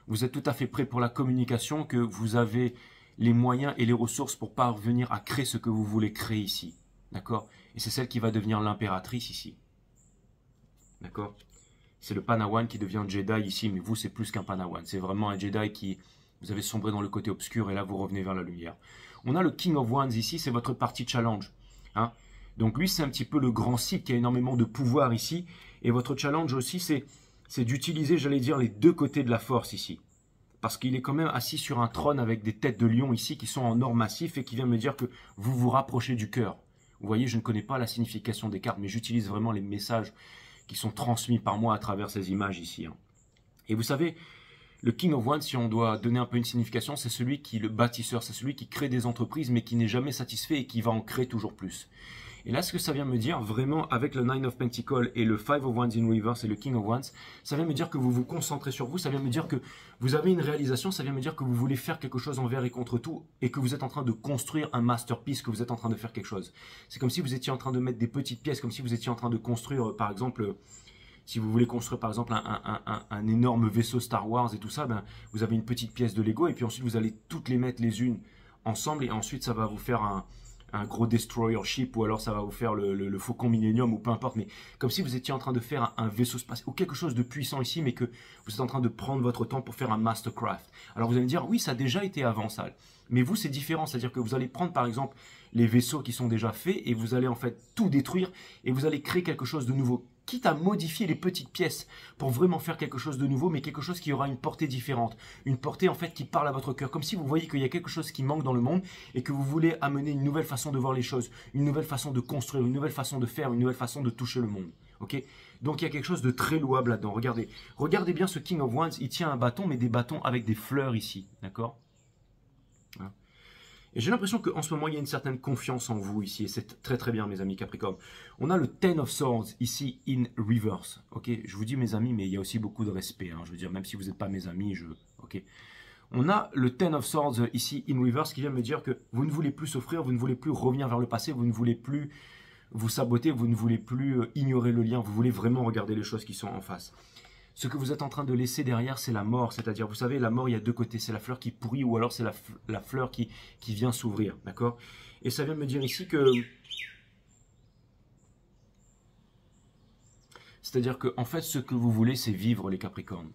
vous êtes tout à fait prêt pour la communication, que vous avez les moyens et les ressources pour parvenir à créer ce que vous voulez créer ici. D'accord? Et c'est celle qui va devenir l'impératrice ici. D'accord? C'est le Panawan qui devient Jedi ici, mais vous, c'est plus qu'un Panawan. C'est vraiment un Jedi qui... Vous avez sombré dans le côté obscur et là, vous revenez vers la lumière. On a le King of Wands ici, c'est votre partie challenge. Hein? Donc lui, c'est un petit peu le grand Sith qui a énormément de pouvoir ici. Et votre challenge aussi, c'est d'utiliser, j'allais dire, les deux côtés de la force ici. Parce qu'il est quand même assis sur un trône avec des têtes de lion ici qui sont en or massif et qui vient me dire que vous vous rapprochez du cœur. Vous voyez, je ne connais pas la signification des cartes, mais j'utilise vraiment les messages qui sont transmis par moi à travers ces images ici. Hein. Et vous savez, le King of Wands, si on doit donner un peu une signification, c'est celui qui est le bâtisseur, c'est celui qui crée des entreprises, mais qui n'est jamais satisfait et qui va en créer toujours plus. Et là, ce que ça vient me dire, vraiment, avec le Nine of Pentacles et le Five of Wands in Reverse et le King of Wands, ça vient me dire que vous vous concentrez sur vous, ça vient me dire que vous avez une réalisation, ça vient me dire que vous voulez faire quelque chose envers et contre tout, et que vous êtes en train de construire un masterpiece, que vous êtes en train de faire quelque chose. C'est comme si vous étiez en train de mettre des petites pièces, comme si vous étiez en train de construire, par exemple... Si vous voulez construire par exemple un énorme vaisseau Star Wars et tout ça, ben, vous avez une petite pièce de Lego et puis ensuite vous allez toutes les mettre les unes ensemble et ensuite ça va vous faire un gros destroyer ship ou alors ça va vous faire le Faucon Millennium ou peu importe. Mais comme si vous étiez en train de faire un vaisseau spatial ou quelque chose de puissant ici mais que vous êtes en train de prendre votre temps pour faire un mastercraft. Alors vous allez me dire oui ça a déjà été avant ça. Mais vous c'est différent, c'est-à-dire que vous allez prendre par exemple les vaisseaux qui sont déjà faits et vous allez en fait tout détruire et vous allez créer quelque chose de nouveau. Quitte à modifier les petites pièces pour vraiment faire quelque chose de nouveau, mais quelque chose qui aura une portée différente. Une portée en fait qui parle à votre cœur. Comme si vous voyez qu'il y a quelque chose qui manque dans le monde et que vous voulez amener une nouvelle façon de voir les choses, une nouvelle façon de construire, une nouvelle façon de faire, une nouvelle façon de toucher le monde. Okay? Donc il y a quelque chose de très louable là-dedans. Regardez. Regardez bien ce King of Wands, il tient un bâton, mais des bâtons avec des fleurs ici. D'accord? Et j'ai l'impression qu'en ce moment, il y a une certaine confiance en vous ici. Et c'est très très bien, mes amis Capricorne. On a le Ten of Swords ici, in reverse. Ok, je vous dis mes amis, mais il y a aussi beaucoup de respect. Hein. Je veux dire, même si vous n'êtes pas mes amis, ok. On a le Ten of Swords ici, in reverse, qui vient me dire que vous ne voulez plus souffrir, vous ne voulez plus revenir vers le passé, vous ne voulez plus vous saboter, vous ne voulez plus ignorer le lien, vous voulez vraiment regarder les choses qui sont en face. Ce que vous êtes en train de laisser derrière, c'est la mort. C'est-à-dire, vous savez, la mort, il y a deux côtés. C'est la fleur qui pourrit ou alors c'est la fleur qui vient s'ouvrir. D'accord? Et ça vient me dire ici que... C'est-à-dire que, en fait, ce que vous voulez, c'est vivre, les Capricornes.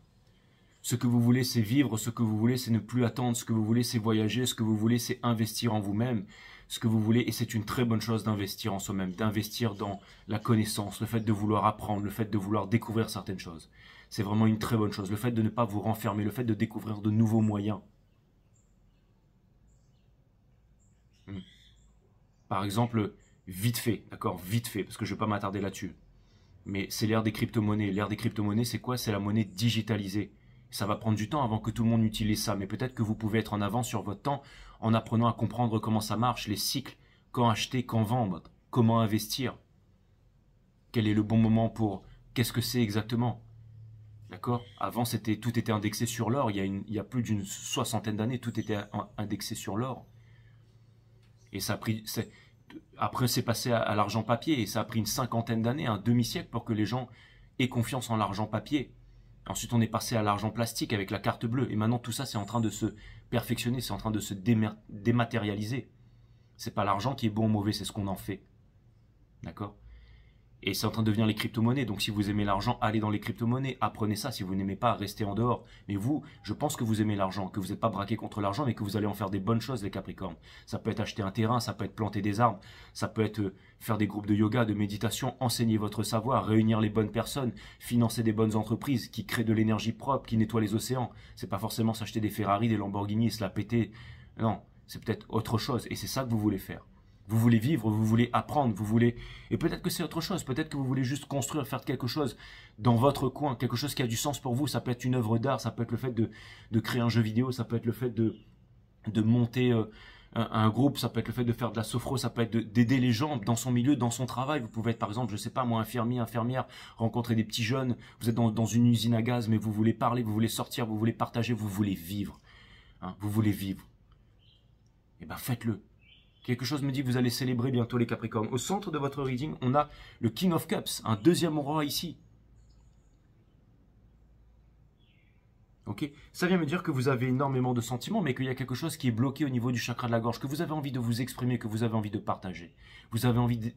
Ce que vous voulez, c'est vivre. Ce que vous voulez, c'est ne plus attendre. Ce que vous voulez, c'est voyager. Ce que vous voulez, c'est investir en vous-même. Ce que vous voulez, et c'est une très bonne chose d'investir en soi-même, d'investir dans la connaissance, le fait de vouloir apprendre, le fait de vouloir découvrir certaines choses. C'est vraiment une très bonne chose. Le fait de ne pas vous renfermer, le fait de découvrir de nouveaux moyens. Par exemple, vite fait, d'accord, vite fait, parce que je ne vais pas m'attarder là-dessus. Mais c'est l'ère des crypto-monnaies. L'ère des crypto-monnaies, c'est quoi? C'est la monnaie digitalisée. Ça va prendre du temps avant que tout le monde utilise ça, mais peut-être que vous pouvez être en avance sur votre temps en apprenant à comprendre comment ça marche, les cycles, quand acheter, quand vendre, comment investir. Quel est le bon moment pour... Qu'est-ce que c'est exactement? D'accord? Avant, tout était indexé sur l'or. Il y a plus d'une soixantaine d'années, tout était indexé sur l'or. Et ça a pris, après, c'est passé à l'argent papier. Et ça a pris une cinquantaine d'années, un demi-siècle pour que les gens aient confiance en l'argent papier. Ensuite, on est passé à l'argent plastique avec la carte bleue. Et maintenant, tout ça, c'est en train de se perfectionner, c'est en train de se dématérialiser. C'est pas l'argent qui est bon ou mauvais, c'est ce qu'on en fait. D'accord? Et c'est en train de devenir les crypto-monnaies. Donc si vous aimez l'argent, allez dans les crypto-monnaies. Apprenez ça. Si vous n'aimez pas, restez en dehors. Mais vous, je pense que vous aimez l'argent, que vous n'êtes pas braqué contre l'argent, mais que vous allez en faire des bonnes choses, les Capricornes. Ça peut être acheter un terrain, ça peut être planter des arbres, ça peut être faire des groupes de yoga, de méditation, enseigner votre savoir, réunir les bonnes personnes, financer des bonnes entreprises qui créent de l'énergie propre, qui nettoient les océans. C'est pas forcément s'acheter des Ferrari, des Lamborghini et se la péter. Non, c'est peut-être autre chose. Et c'est ça que vous voulez faire. Vous voulez vivre, vous voulez apprendre, vous voulez... Et peut-être que c'est autre chose, peut-être que vous voulez juste construire, faire quelque chose dans votre coin, quelque chose qui a du sens pour vous. Ça peut être une œuvre d'art, ça peut être le fait de créer un jeu vidéo, ça peut être le fait de monter un groupe, ça peut être le fait de faire de la sophro, ça peut être d'aider les gens dans son milieu, dans son travail. Vous pouvez être par exemple, je sais pas moi, infirmier, infirmière, rencontrer des petits jeunes, vous êtes dans une usine à gaz, mais vous voulez parler, vous voulez sortir, vous voulez partager, vous voulez vivre. Hein, vous voulez vivre. Eh bien faites-le. Quelque chose me dit que vous allez célébrer bientôt les Capricornes. Au centre de votre reading, on a le King of Cups, un deuxième roi ici. Ok, ça vient me dire que vous avez énormément de sentiments, mais qu'il y a quelque chose qui est bloqué au niveau du chakra de la gorge, que vous avez envie de vous exprimer, que vous avez envie de partager. Vous avez envie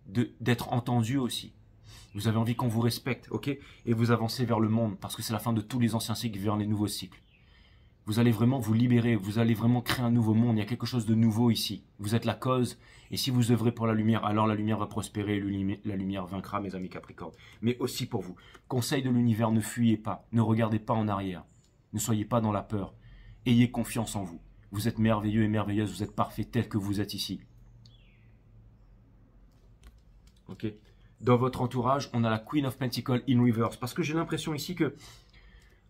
d'être entendu aussi. Vous avez envie qu'on vous respecte, ok? Et vous avancez vers le monde, parce que c'est la fin de tous les anciens cycles vers les nouveaux cycles. Vous allez vraiment vous libérer, vous allez vraiment créer un nouveau monde, il y a quelque chose de nouveau ici. Vous êtes la cause, et si vous œuvrez pour la lumière, alors la lumière va prospérer, la lumière vaincra, mes amis Capricornes. Mais aussi pour vous. Conseil de l'univers, ne fuyez pas, ne regardez pas en arrière, ne soyez pas dans la peur, ayez confiance en vous. Vous êtes merveilleux et merveilleuse, vous êtes parfait tel que vous êtes ici. Ok. Dans votre entourage, on a la Queen of Pentacles in reverse, parce que j'ai l'impression ici que,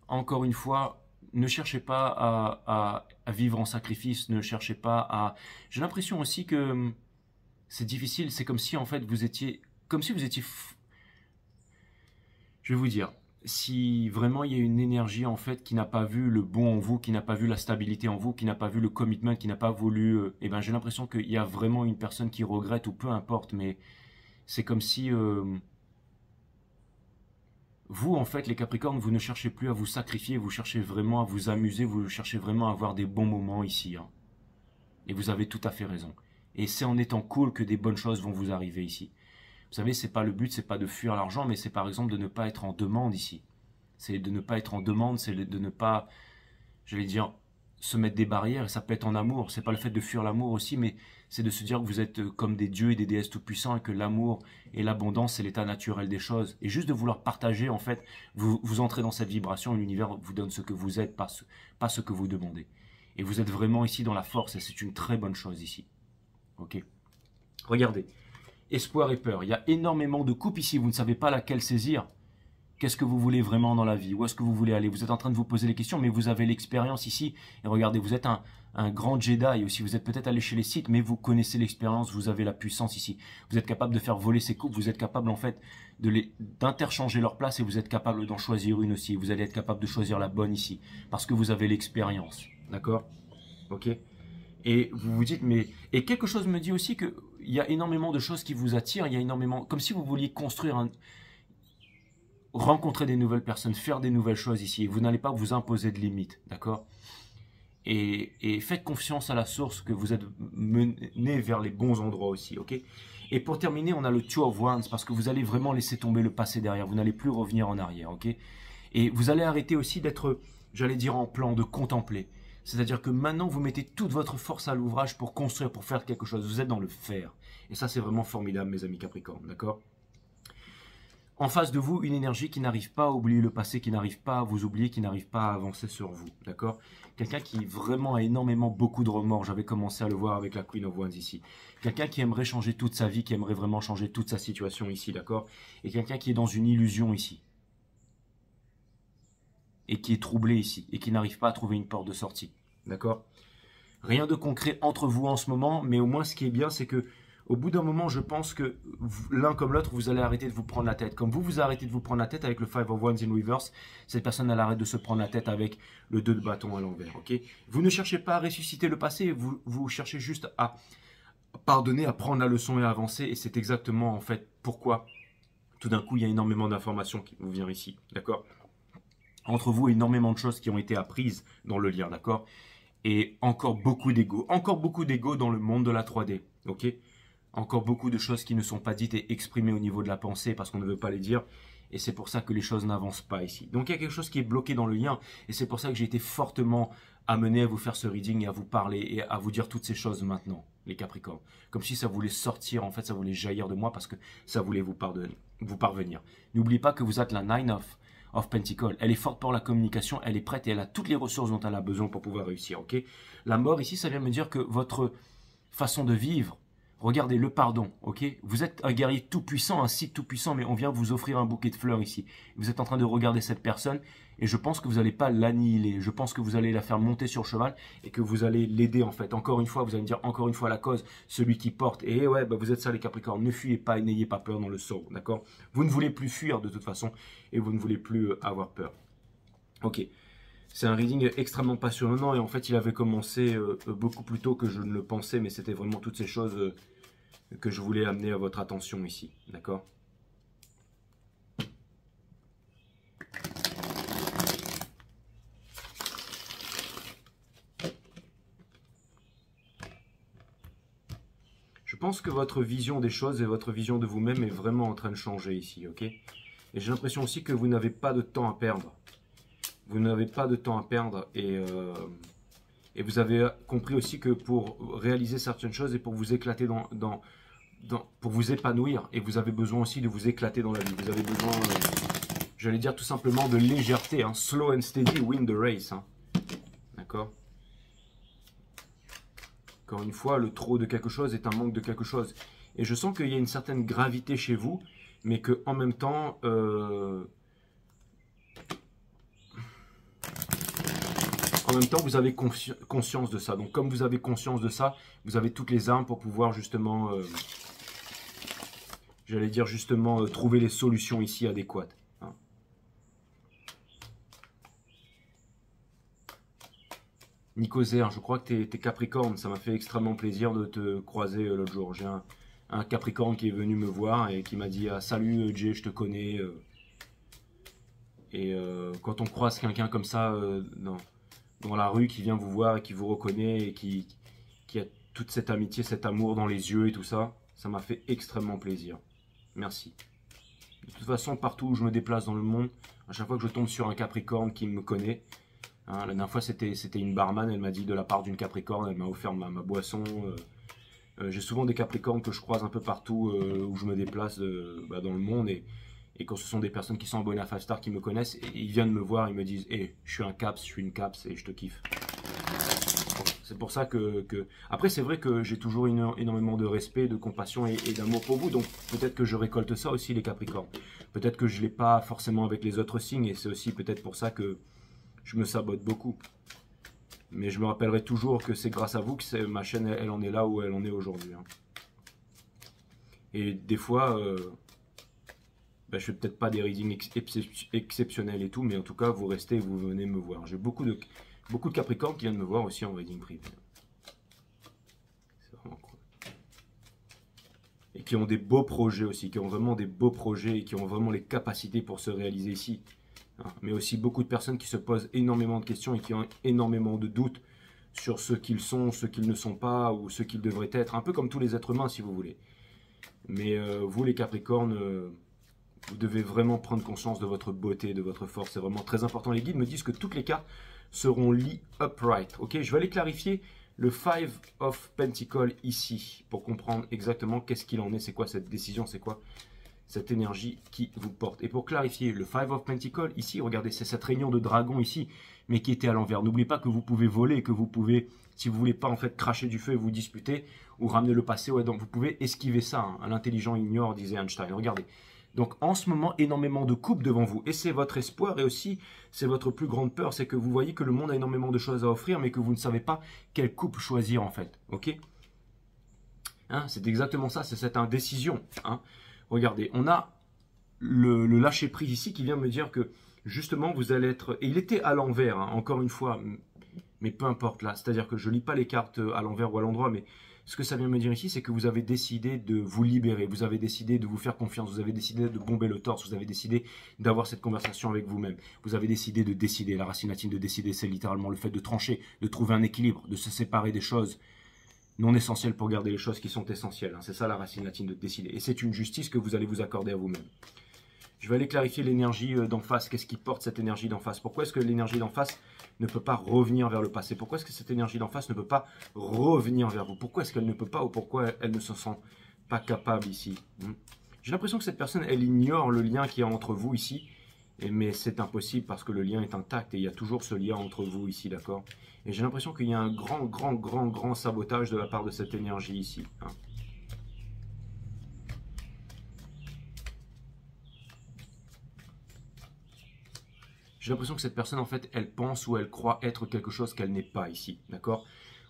encore une fois, ne cherchez pas à vivre en sacrifice, ne cherchez pas à... J'ai l'impression aussi que c'est difficile, c'est comme si en fait vous étiez... Je vais vous dire, si vraiment il y a une énergie en fait qui n'a pas vu le bon en vous, qui n'a pas vu la stabilité en vous, qui n'a pas vu le commitment, qui n'a pas voulu... eh ben j'ai l'impression qu'il y a vraiment une personne qui regrette ou peu importe, mais c'est comme si... vous, en fait, les Capricornes, vous ne cherchez plus à vous sacrifier, vous cherchez vraiment à vous amuser, vous cherchez vraiment à avoir des bons moments ici. Hein. Et vous avez tout à fait raison. Et c'est en étant cool que des bonnes choses vont vous arriver ici. Vous savez, c'est pas le but, c'est pas de fuir l'argent, mais c'est par exemple de ne pas être en demande ici. C'est de ne pas être en demande, c'est de ne pas, j'allais dire, se mettre des barrières. Et ça peut être en amour. C'est pas le fait de fuir l'amour aussi, mais c'est de se dire que vous êtes comme des dieux et des déesses tout-puissants et que l'amour et l'abondance, c'est l'état naturel des choses. Et juste de vouloir partager, en fait, vous entrez dans cette vibration et l'univers vous donne ce que vous êtes, pas ce que vous demandez. Et vous êtes vraiment ici dans la force et c'est une très bonne chose ici. Ok. Regardez. Espoir et peur. Il y a énormément de coupes ici. Vous ne savez pas laquelle saisir. Qu'est-ce que vous voulez vraiment dans la vie? Où est-ce que vous voulez aller? Vous êtes en train de vous poser les questions, mais vous avez l'expérience ici. Et regardez, vous êtes un grand Jedi aussi. Vous êtes peut-être allé chez les Sith, mais vous connaissez l'expérience, vous avez la puissance ici. Vous êtes capable de faire voler ces coupes, vous êtes capable en fait d'interchanger leur place et vous êtes capable d'en choisir une aussi. Vous allez être capable de choisir la bonne ici, parce que vous avez l'expérience. D'accord? Ok? Et vous vous dites, mais... Et quelque chose me dit aussi qu'il y a énormément de choses qui vous attirent, il y a énormément... Comme si vous vouliez construire rencontrer des nouvelles personnes, faire des nouvelles choses ici. Vous n'allez pas vous imposer de limites, d'accord? Et faites confiance à la source que vous êtes mené vers les bons endroits aussi, ok? Et pour terminer, on a le Two of Wands, parce que vous allez vraiment laisser tomber le passé derrière. Vous n'allez plus revenir en arrière, ok? Et vous allez arrêter aussi d'être, j'allais dire en plan, de contempler. C'est-à-dire que maintenant, vous mettez toute votre force à l'ouvrage pour construire, pour faire quelque chose. Vous êtes dans le faire. Et ça, c'est vraiment formidable, mes amis Capricornes, d'accord? En face de vous, une énergie qui n'arrive pas à oublier le passé, qui n'arrive pas à vous oublier, qui n'arrive pas à avancer sur vous, d'accord? Quelqu'un qui vraiment a énormément beaucoup de remords, j'avais commencé à le voir avec la Queen of Wands ici. Quelqu'un qui aimerait changer toute sa vie, qui aimerait vraiment changer toute sa situation ici, d'accord? Et quelqu'un qui est dans une illusion ici. Et qui est troublé ici, et qui n'arrive pas à trouver une porte de sortie, d'accord? Rien de concret entre vous en ce moment, mais au moins ce qui est bien, c'est que Au bout d'un moment, je pense que l'un comme l'autre, vous allez arrêter de vous prendre la tête. Comme vous arrêtez de vous prendre la tête avec le 5 of Wands in reverse, cette personne, elle arrête de se prendre la tête avec le 2 de bâton à l'envers. Ok, vous ne cherchez pas à ressusciter le passé, vous cherchez juste à pardonner, à prendre la leçon et à avancer. Et c'est exactement en fait pourquoi tout d'un coup, il y a énormément d'informations qui vous viennent ici. D'accord? Entre vous, énormément de choses qui ont été apprises dans le lien. D'accord? Et encore beaucoup d'ego. Encore beaucoup d'ego dans le monde de la 3D. Ok? Encore beaucoup de choses qui ne sont pas dites et exprimées au niveau de la pensée parce qu'on ne veut pas les dire. Et c'est pour ça que les choses n'avancent pas ici. Donc il y a quelque chose qui est bloqué dans le lien. Et c'est pour ça que j'ai été fortement amené à vous faire ce reading et à vous parler et à vous dire toutes ces choses maintenant, les Capricornes. Comme si ça voulait sortir, en fait, ça voulait jaillir de moi parce que ça voulait vous parvenir. N'oubliez pas que vous êtes la 9 of Pentacles. Elle est forte pour la communication, elle est prête et elle a toutes les ressources dont elle a besoin pour pouvoir réussir. Ok? La mort ici, ça vient me dire que votre façon de vivre, regardez le pardon, ok? Vous êtes un guerrier tout puissant, un Sith tout puissant, mais on vient vous offrir un bouquet de fleurs ici. Vous êtes en train de regarder cette personne et je pense que vous n'allez pas l'annihiler. Je pense que vous allez la faire monter sur cheval et que vous allez l'aider en fait. Encore une fois, vous allez me dire encore une fois la cause, celui qui porte. Et ouais, bah vous êtes ça les Capricornes. Ne fuyez pas et n'ayez pas peur dans le saut, d'accord? Vous ne voulez plus fuir de toute façon et vous ne voulez plus avoir peur. Ok. C'est un reading extrêmement passionnant et en fait il avait commencé beaucoup plus tôt que je ne le pensais, mais c'était vraiment toutes ces choses que je voulais amener à votre attention ici, d'accord? Je pense que votre vision des choses et votre vision de vous-même est vraiment en train de changer ici, ok? Et j'ai l'impression aussi que vous n'avez pas de temps à perdre. Vous n'avez pas de temps à perdre et vous avez compris aussi que pour réaliser certaines choses et pour vous éclater pour vous épanouir, et vous avez besoin aussi de vous éclater dans la vie. Vous avez besoin, j'allais dire tout simplement de légèreté, hein. Slow and steady win the race, hein. D'accord? Encore une fois, le trop de quelque chose est un manque de quelque chose. Et je sens qu'il y a une certaine gravité chez vous, mais que en même temps, vous avez conscience de ça. Donc, comme vous avez conscience de ça, vous avez toutes les armes pour pouvoir justement, j'allais dire justement, trouver les solutions ici adéquates. Hein. Nico Zer, je crois que tu es Capricorne. Ça m'a fait extrêmement plaisir de te croiser l'autre jour. J'ai un Capricorne qui est venu me voir et qui m'a dit ah, salut Jay, je te connais. Et quand on croise quelqu'un comme ça dans la rue qui vient vous voir et qui vous reconnaît et qui a toute cette amitié, cet amour dans les yeux et tout ça, ça m'a fait extrêmement plaisir. Merci. De toute façon, partout où je me déplace dans le monde, à chaque fois que je tombe sur un Capricorne qui me connaît, hein, la dernière fois c'était une barman, elle m'a dit de la part d'une Capricorne, elle m'a offert ma boisson. J'ai souvent des Capricornes que je croise un peu partout où je me déplace dans le monde et quand ce sont des personnes qui sont abonnées à 5 Star qui me connaissent, et ils viennent me voir, ils me disent hey, je suis un Caps, je suis une Caps et je te kiffe. C'est pour ça que... Après, c'est vrai que j'ai toujours énormément de respect, de compassion et d'amour pour vous. Donc, peut-être que je récolte ça aussi, les Capricornes. Peut-être que je ne l'ai pas forcément avec les autres signes. Et c'est aussi peut-être pour ça que je me sabote beaucoup. Mais je me rappellerai toujours que c'est grâce à vous que ma chaîne, elle en est là où elle en est aujourd'hui. Hein. Et des fois... je fais peut-être pas des readings exceptionnels et tout. Mais en tout cas, vous restez et vous venez me voir. J'ai beaucoup de Capricornes qui viennent me voir aussi en reading privé. C'est vraiment cool. Et qui ont des beaux projets aussi, qui ont vraiment des beaux projets et qui ont vraiment les capacités pour se réaliser ici. Hein. Mais aussi beaucoup de personnes qui se posent énormément de questions et qui ont énormément de doutes sur ce qu'ils sont, ce qu'ils ne sont pas ou ce qu'ils devraient être. Un peu comme tous les êtres humains si vous voulez. Mais vous les Capricornes... vous devez vraiment prendre conscience de votre beauté, de votre force. C'est vraiment très important. Les guides me disent que toutes les cartes seront lit upright. Ok, je vais aller clarifier le 5 of Pentacles ici pour comprendre exactement qu'est-ce qu'il en est, c'est quoi cette décision, c'est quoi cette énergie qui vous porte. Et pour clarifier le 5 of Pentacles ici, regardez, c'est cette réunion de dragons ici, mais qui était à l'envers. N'oubliez pas que vous pouvez voler, que vous pouvez, si vous voulez pas en fait cracher du feu et vous disputer ou ramener le passé, ouais, donc vous pouvez esquiver ça. Hein. L'intelligent ignore, disait Einstein. Regardez. Donc en ce moment, énormément de coupes devant vous. Et c'est votre espoir et aussi c'est votre plus grande peur. C'est que vous voyez que le monde a énormément de choses à offrir, mais que vous ne savez pas quelle coupe choisir en fait. Ok ? Hein, c'est exactement ça, c'est cette indécision. Hein. Regardez, on a le lâcher prise ici qui vient me dire que justement vous allez être, et il était à l'envers, hein, encore une fois, mais peu importe là, c'est-à-dire que je lis pas les cartes à l'envers ou à l'endroit, mais ce que ça vient me dire ici, c'est que vous avez décidé de vous libérer, vous avez décidé de vous faire confiance, vous avez décidé de bomber le torse, vous avez décidé d'avoir cette conversation avec vous-même, vous avez décidé de décider. La racine latine de décider, c'est littéralement le fait de trancher, de trouver un équilibre, de se séparer des choses non essentielles pour garder les choses qui sont essentielles. Hein. C'est ça la racine latine de décider. Et c'est une justice que vous allez vous accorder à vous-même. Je vais aller clarifier l'énergie d'en face. Qu'est-ce qui porte cette énergie d'en face? Pourquoi est-ce que l'énergie d'en face ne peut pas revenir vers le passé? Pourquoi est-ce que cette énergie d'en face ne peut pas revenir vers vous? Pourquoi est-ce qu'elle ne peut pas ou pourquoi elle ne se sent pas capable ici? J'ai l'impression que cette personne, elle ignore le lien qu'il y a entre vous ici. Mais c'est impossible parce que le lien est intact et il y a toujours ce lien entre vous ici, d'accord? Et j'ai l'impression qu'il y a un grand sabotage de la part de cette énergie ici. Hein. J'ai l'impression que cette personne, en fait, elle pense ou elle croit être quelque chose qu'elle n'est pas ici, d'accord?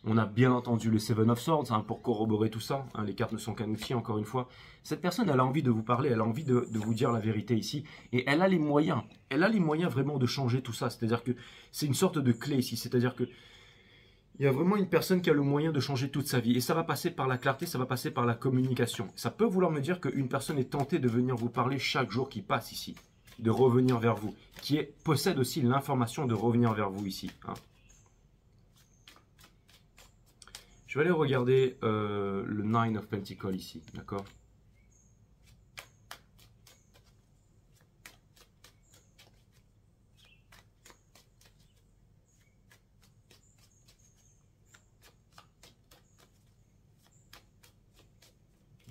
On a bien entendu le Seven of Swords hein, pour corroborer tout ça. Hein, les cartes ne sont qu'un outil, encore une fois. Cette personne, elle a envie de vous parler, elle a envie de vous dire la vérité ici. Et elle a les moyens. Elle a les moyens vraiment de changer tout ça. C'est-à-dire que c'est une sorte de clé ici. C'est-à-dire que il y a vraiment une personne qui a le moyen de changer toute sa vie. Et ça va passer par la clarté, ça va passer par la communication. Ça peut vouloir me dire qu'une personne est tentée de venir vous parler chaque jour qui passe ici. De revenir vers vous. Possède aussi l'information de revenir vers vous ici. Hein. Je vais aller regarder le Nine of Pentacles ici, d'accord?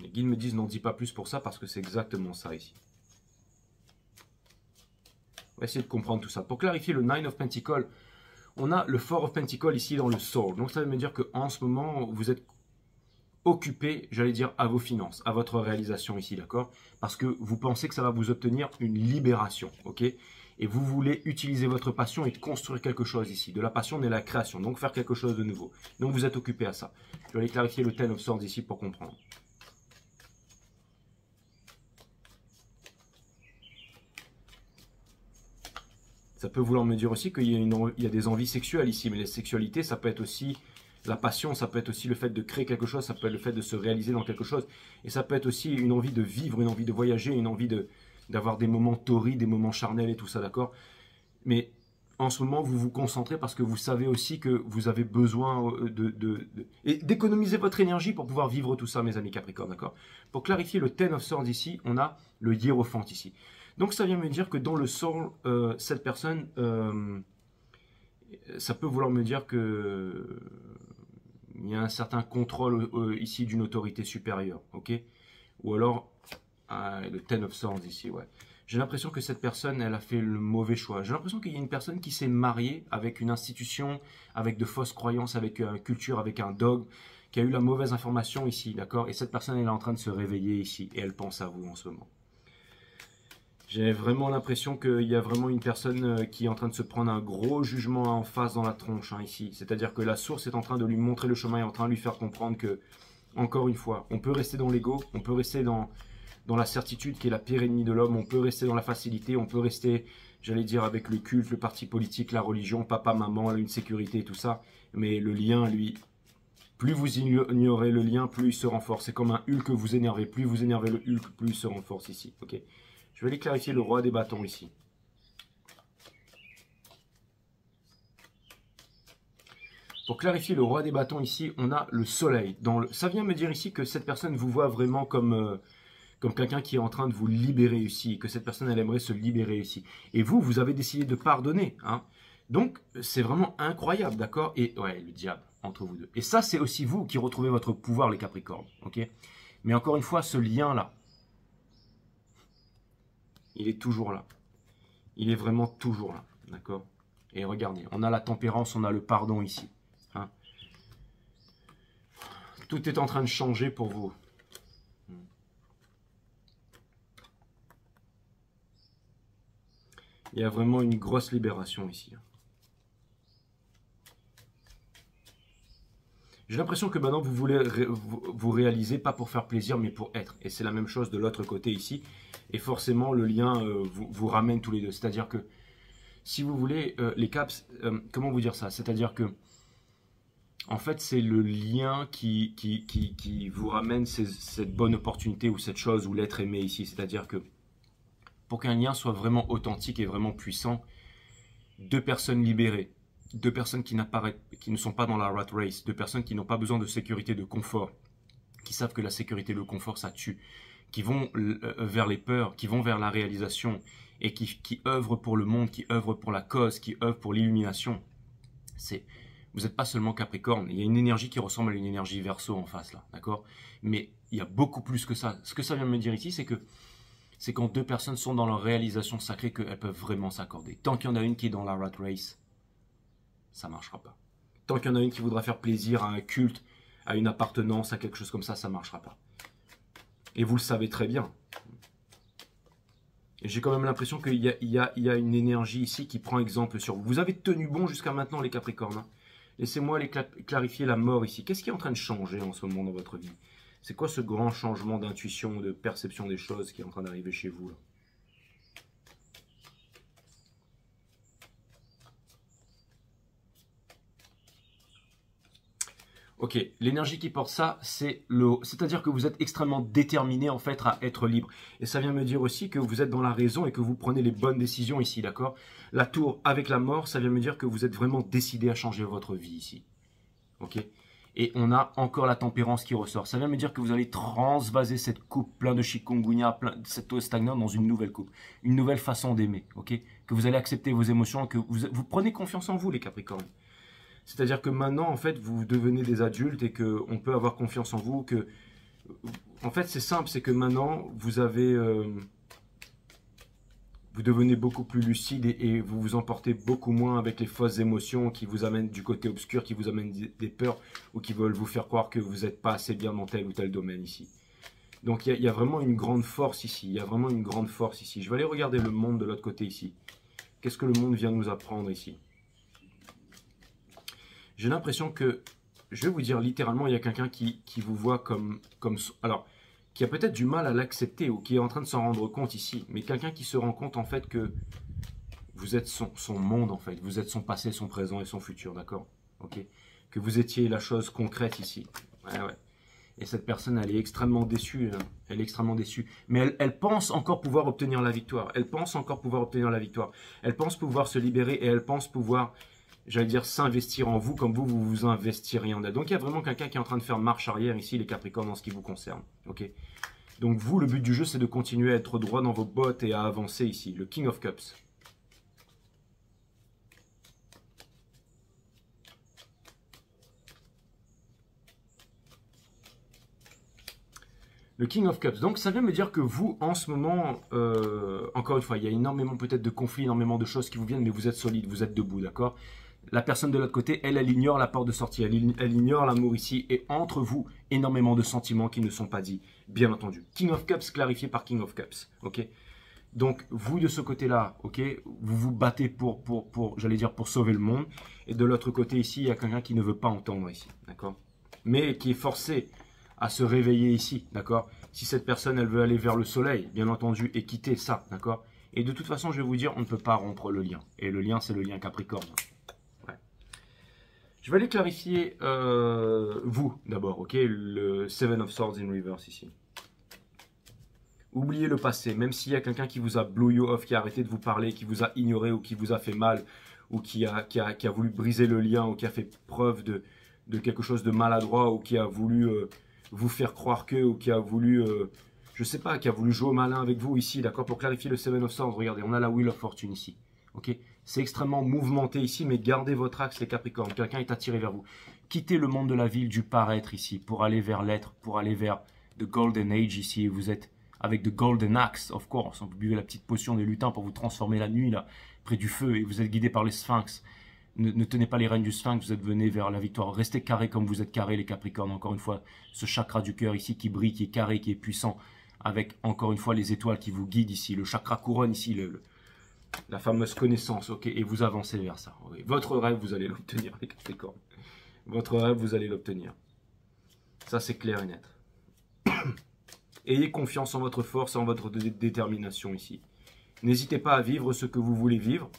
Les guides me disent n'en dis pas plus pour ça parce que c'est exactement ça ici. On va essayer de comprendre tout ça. Pour clarifier le Nine of Pentacles, on a le Four of Pentacles ici dans le Soul. Donc ça veut me dire qu'en ce moment, vous êtes occupé, j'allais dire, à vos finances, à votre réalisation ici, d'accord? Parce que vous pensez que ça va vous obtenir une libération, ok? Et vous voulez utiliser votre passion et construire quelque chose ici. De la passion naît la création, donc faire quelque chose de nouveau. Donc vous êtes occupé à ça. Je vais aller clarifier le Ten of Swords ici pour comprendre. Ça peut vouloir me dire aussi qu'il y a des envies sexuelles ici, mais la sexualité, ça peut être aussi la passion, ça peut être aussi le fait de créer quelque chose, ça peut être le fait de se réaliser dans quelque chose, et ça peut être aussi une envie de vivre, une envie de voyager, une envie d'avoir des moments torrides, des moments charnels et tout ça, d'accord? Mais en ce moment, vous vous concentrez parce que vous savez aussi que vous avez besoin d'économiser votre énergie pour pouvoir vivre tout ça, mes amis Capricorne, d'accord? Pour clarifier le Ten of Swords ici, on a le Hiérophante ici. Donc ça vient me dire que dans le soul, cette personne, ça peut vouloir me dire que il y a un certain contrôle ici d'une autorité supérieure, ok? Ou alors, le Ten of Swords ici, ouais. J'ai l'impression que cette personne, elle a fait le mauvais choix. J'ai l'impression qu'il y a une personne qui s'est mariée avec une institution, avec de fausses croyances, avec une culture, avec un dogme, qui a eu la mauvaise information ici, d'accord? Et cette personne, elle est en train de se réveiller ici, et elle pense à vous en ce moment. J'ai vraiment l'impression qu'il y a vraiment une personne qui est en train de se prendre un gros jugement en face dans la tronche hein, ici. C'est-à-dire que la source est en train de lui montrer le chemin et en train de lui faire comprendre que, encore une fois, on peut rester dans l'ego, on peut rester dans la certitude qui est la pire ennemie de l'homme, on peut rester dans la facilité, on peut rester, j'allais dire, avec le culte, le parti politique, la religion, papa, maman, une sécurité et tout ça. Mais le lien, lui, plus vous ignorez le lien, plus il se renforce. C'est comme un Hulk que vous énervez. Plus vous énervez le Hulk, plus il se renforce ici. Ok. Je vais aller clarifier le roi des bâtons ici. Pour clarifier le roi des bâtons ici, on a le soleil. Ça vient me dire ici que cette personne vous voit vraiment comme quelqu'un qui est en train de vous libérer ici. Que cette personne, elle aimerait se libérer ici. Et vous, vous avez décidé de pardonner. Hein. Donc, c'est vraiment incroyable, d'accord? Et ouais, le diable, entre vous deux. Et ça, c'est aussi vous qui retrouvez votre pouvoir, les Capricornes. Ok. Mais encore une fois, ce lien-là, il est toujours là. Il est vraiment toujours là. D'accord? Et regardez, on a la tempérance, on a le pardon ici. Hein? Tout est en train de changer pour vous. Il y a vraiment une grosse libération ici. J'ai l'impression que maintenant vous voulez vous réaliser, pas pour faire plaisir, mais pour être. Et c'est la même chose de l'autre côté ici. Et forcément, le lien vous ramène tous les deux. C'est-à-dire que, si vous voulez, les caps, comment vous dire ça? C'est-à-dire que, en fait, c'est le lien qui vous ramène cette bonne opportunité ou cette chose ou l'être aimé ici. C'est-à-dire que, pour qu'un lien soit vraiment authentique et vraiment puissant, deux personnes libérées, deux personnes qui ne sont pas dans la rat race, deux personnes qui n'ont pas besoin de sécurité, de confort, qui savent que la sécurité et le confort, ça tue, qui vont vers les peurs, qui vont vers la réalisation et qui œuvrent pour le monde, qui œuvrent pour la cause, qui œuvrent pour l'illumination. Vous n'êtes pas seulement Capricorne, il y a une énergie qui ressemble à une énergie Verseau en face là, d'accord? Mais il y a beaucoup plus que ça. Ce que ça vient me dire ici, c'est quand deux personnes sont dans leur réalisation sacrée qu'elles peuvent vraiment s'accorder. Tant qu'il y en a une qui est dans la rat race, ça ne marchera pas. Tant qu'il y en a une qui voudra faire plaisir à un culte, à une appartenance, à quelque chose comme ça ne marchera pas. Et vous le savez très bien. Et j'ai quand même l'impression qu'il y a une énergie ici qui prend exemple sur vous. Vous avez tenu bon jusqu'à maintenant les Capricornes. Hein. Laissez-moi clarifier la mort ici. Qu'est-ce qui est en train de changer en ce moment dans votre vie? C'est quoi ce grand changement d'intuition, de perception des choses qui est en train d'arriver chez vous là? Ok, l'énergie qui porte ça, c'est-à-dire que vous êtes extrêmement déterminé en fait à être libre. Et ça vient me dire aussi que vous êtes dans la raison et que vous prenez les bonnes décisions ici, d'accord? La tour avec la mort, ça vient me dire que vous êtes vraiment décidé à changer votre vie ici. Ok? Et on a encore la tempérance qui ressort. Ça vient me dire que vous allez transvaser cette coupe plein de chikungunya, cette eau stagnante dans une nouvelle coupe. Une nouvelle façon d'aimer, ok? Que vous allez accepter vos émotions, que vous prenez confiance en vous les Capricornes. C'est-à-dire que maintenant, en fait, vous devenez des adultes et qu'on peut avoir confiance en vous. En fait, c'est simple, c'est que maintenant, vous devenez beaucoup plus lucide et vous vous emportez beaucoup moins avec les fausses émotions qui vous amènent du côté obscur, qui vous amènent des peurs ou qui veulent vous faire croire que vous n'êtes pas assez bien dans tel ou tel domaine ici. Donc, il y a vraiment une grande force ici. Il y a vraiment une grande force ici. Je vais aller regarder le monde de l'autre côté ici. Qu'est-ce que le monde vient nous apprendre ici? J'ai l'impression que, je vais vous dire littéralement, il y a quelqu'un qui vous voit comme alors, qui a peut-être du mal à l'accepter ou qui est en train de s'en rendre compte ici, mais quelqu'un qui se rend compte en fait que vous êtes son monde en fait, vous êtes son passé, son présent et son futur, d'accord? Ok? Que vous étiez la chose concrète ici. Ouais, ouais. Et cette personne, elle est extrêmement déçue, hein. Elle est extrêmement déçue. Mais elle pense encore pouvoir obtenir la victoire. Elle pense encore pouvoir obtenir la victoire. Elle pense pouvoir se libérer et elle pense pouvoir, j'allais dire, s'investir en vous comme vous vous investirez en elle. Donc il y a vraiment quelqu'un qui est en train de faire marche arrière ici, les Capricornes, en ce qui vous concerne. Ok? Donc vous, le but du jeu, c'est de continuer à être droit dans vos bottes et à avancer ici. Le King of Cups. Le King of Cups. Donc ça vient me dire que vous, en ce moment, encore une fois, il y a énormément peut-être de conflits, énormément de choses qui vous viennent, mais vous êtes solide, vous êtes debout, d'accord? La personne de l'autre côté, elle ignore la porte de sortie, elle ignore l'amour ici, et entre vous, énormément de sentiments qui ne sont pas dits, bien entendu. King of Cups clarifié par King of Cups, ok? Donc, vous de ce côté-là, ok, vous vous battez j'allais dire, pour sauver le monde, et de l'autre côté ici, il y a quelqu'un qui ne veut pas entendre ici, d'accord? Mais qui est forcé à se réveiller ici, d'accord? Si cette personne, elle veut aller vers le soleil, bien entendu, et quitter ça, d'accord? Et de toute façon, je vais vous dire, on ne peut pas rompre le lien. Et le lien, c'est le lien Capricorne. Ouais. Je vais aller clarifier vous, d'abord, ok? Le Seven of Swords in Reverse, ici. Oubliez le passé, même s'il y a quelqu'un qui vous a blow you off, qui a arrêté de vous parler, qui vous a ignoré, ou qui vous a fait mal, ou qui a voulu briser le lien, ou qui a fait preuve de quelque chose de maladroit, ou qui a voulu vous faire croire que, ou qui a voulu, je sais pas, qui a voulu jouer au malin avec vous ici, d'accord? Pour clarifier le Seven of Swords, regardez, on a la Wheel of Fortune ici, ok? C'est extrêmement mouvementé ici, mais gardez votre axe, les Capricornes. Quelqu'un est attiré vers vous. Quittez le monde de la ville, du paraître ici, pour aller vers l'être, pour aller vers the Golden Age ici. Vous êtes avec the Golden Axe, of course. Vous buvez la petite potion des lutins pour vous transformer la nuit, là, près du feu, et vous êtes guidé par les sphinx. Ne tenez pas les rênes du sphinx, vous êtes venus vers la victoire. Restez carré comme vous êtes carré, les Capricornes. Encore une fois, ce chakra du cœur ici qui brille, qui est carré, qui est puissant, avec encore une fois les étoiles qui vous guident ici. Le chakra couronne ici, la fameuse connaissance, ok, et vous avancez vers ça. Okay. Votre rêve, vous allez l'obtenir, les Capricornes. Votre rêve, vous allez l'obtenir. Ça, c'est clair et net. Ayez confiance en votre force et en votre détermination ici. N'hésitez pas à vivre ce que vous voulez vivre,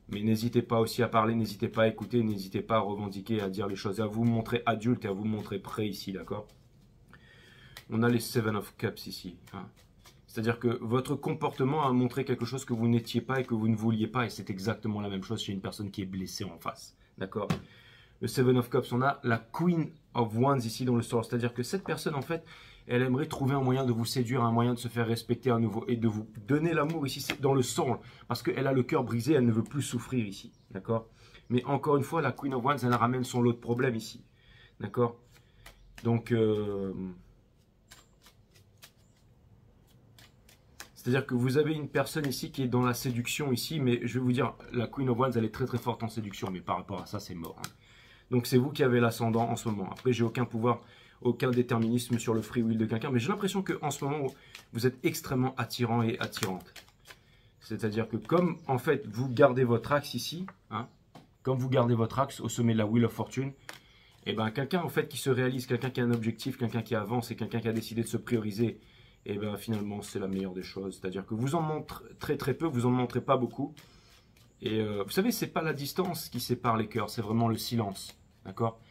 mais n'hésitez pas aussi à parler, n'hésitez pas à écouter, n'hésitez pas à revendiquer, à dire les choses, à vous montrer adulte et à vous montrer prêt ici, d'accord? On a les Seven of Cups ici. Hein. C'est-à-dire que votre comportement a montré quelque chose que vous n'étiez pas et que vous ne vouliez pas, et c'est exactement la même chose chez une personne qui est blessée en face, d'accord? Le Seven of Cups, on a la Queen of Wands ici dans le sort, c'est-à-dire que cette personne, en fait, elle aimerait trouver un moyen de vous séduire, un moyen de se faire respecter à nouveau et de vous donner l'amour ici, c'est dans le sang, parce qu'elle a le cœur brisé, elle ne veut plus souffrir ici, d'accord? Mais encore une fois, la Queen of Wands, elle ramène son lot de problèmes ici, d'accord? Donc, c'est-à-dire que vous avez une personne ici qui est dans la séduction ici, mais je vais vous dire, la Queen of Wands, elle est très très forte en séduction, mais par rapport à ça, c'est mort. Hein. Donc c'est vous qui avez l'ascendant en ce moment. Après, j'ai aucun pouvoir, aucun déterminisme sur le free will de quelqu'un, mais j'ai l'impression qu'en ce moment, vous êtes extrêmement attirant et attirante. C'est-à-dire que comme, en fait, vous gardez votre axe ici, hein, comme vous gardez votre axe au sommet de la Wheel of Fortune, et ben quelqu'un, en fait, qui se réalise, quelqu'un qui a un objectif, quelqu'un qui avance et quelqu'un qui a décidé de se prioriser, et bien finalement, c'est la meilleure des choses. C'est-à-dire que vous en montrez très très peu, vous en montrez pas beaucoup. Et vous savez, c'est pas la distance qui sépare les cœurs, c'est vraiment le silence. D'accord?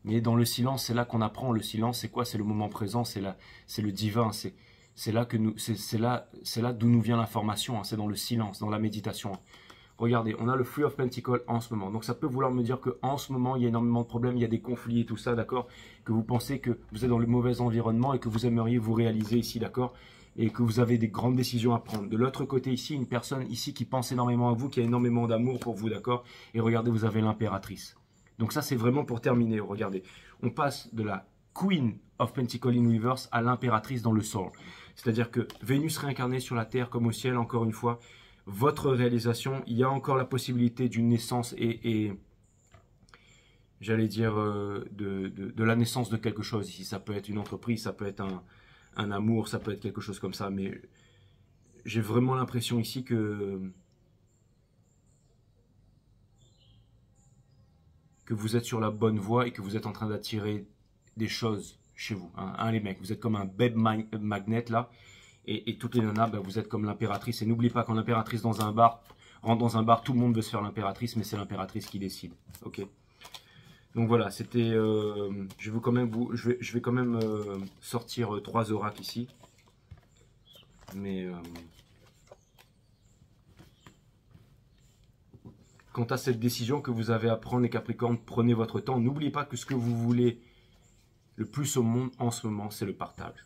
Mais dans le silence, c'est là qu'on apprend. Le silence, c'est quoi? C'est le moment présent, c'est le divin. C'est là d'où nous vient l'information. Hein, c'est dans le silence, dans la méditation. Regardez, on a le Three of Pentacles en ce moment. Donc ça peut vouloir me dire qu'en ce moment, il y a énormément de problèmes, il y a des conflits et tout ça, d'accord? Que vous pensez que vous êtes dans le mauvais environnement et que vous aimeriez vous réaliser ici, d'accord? Et que vous avez des grandes décisions à prendre. De l'autre côté ici, une personne ici qui pense énormément à vous, qui a énormément d'amour pour vous, d'accord? Et regardez, vous avez l'impératrice. Donc ça, c'est vraiment pour terminer. Regardez, on passe de la Queen of Pentacles in Reverse à l'impératrice dans le Soul. C'est-à-dire que Vénus réincarnée sur la Terre comme au ciel, encore une fois, votre réalisation, il y a encore la possibilité d'une naissance et j'allais dire, de la naissance de quelque chose ici. Ça peut être une entreprise, ça peut être un amour, ça peut être quelque chose comme ça, mais j'ai vraiment l'impression ici que vous êtes sur la bonne voie et que vous êtes en train d'attirer des choses chez vous. Hein, les mecs, vous êtes comme un babe magnet là, et toutes les nanas, ben, vous êtes comme l'impératrice. Et n'oubliez pas, quand l'impératrice rentre dans un bar, tout le monde veut se faire l'impératrice, mais c'est l'impératrice qui décide. Ok. Donc voilà, c'était. Je vais quand même sortir 3 oracles ici, mais quant à cette décision que vous avez à prendre, les Capricornes, prenez votre temps. N'oubliez pas que ce que vous voulez le plus au monde en ce moment, c'est le partage.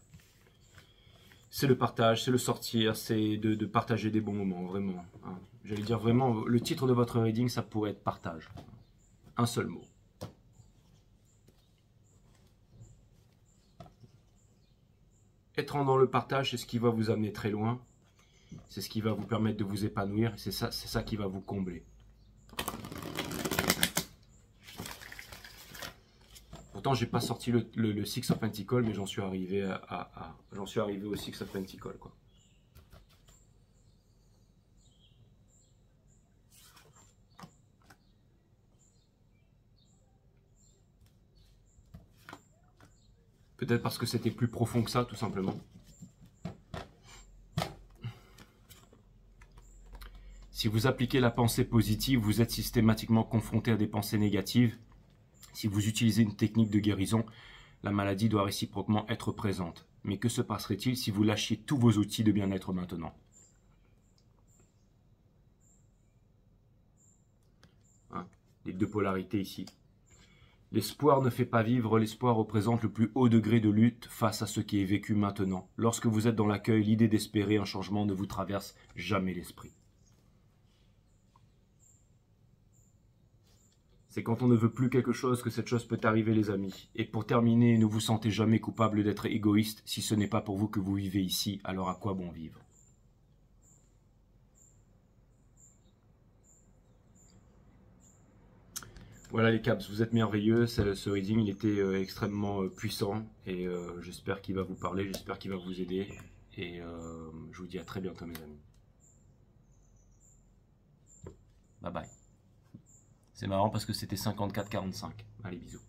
C'est le partage, c'est le sortir, c'est de partager des bons moments, vraiment. Hein. J'allais dire vraiment, le titre de votre reading, ça pourrait être partage. Un seul mot. Être dans le partage, c'est ce qui va vous amener très loin. C'est ce qui va vous permettre de vous épanouir. C'est ça qui va vous combler. Pourtant, j'ai pas sorti le Six of Pentacles, mais j'en suis arrivé j'en suis arrivé au Six of Pentacles, quoi. Peut-être parce que c'était plus profond que ça, tout simplement. Si vous appliquez la pensée positive, vous êtes systématiquement confronté à des pensées négatives. Si vous utilisez une technique de guérison, la maladie doit réciproquement être présente. Mais que se passerait-il si vous lâchiez tous vos outils de bien-être maintenant? Hein, les deux polarités ici. L'espoir ne fait pas vivre, l'espoir représente le plus haut degré de lutte face à ce qui est vécu maintenant. Lorsque vous êtes dans l'accueil, l'idée d'espérer un changement ne vous traverse jamais l'esprit. C'est quand on ne veut plus quelque chose que cette chose peut arriver, les amis. Et pour terminer, ne vous sentez jamais coupable d'être égoïste. Si ce n'est pas pour vous que vous vivez ici, alors à quoi bon vivre? Voilà les Caps, vous êtes merveilleux. Ce reading, il était extrêmement puissant. Et j'espère qu'il va vous parler, j'espère qu'il va vous aider. Et je vous dis à très bientôt, mes amis. Bye bye. C'est marrant parce que c'était 54-45. Allez, bisous.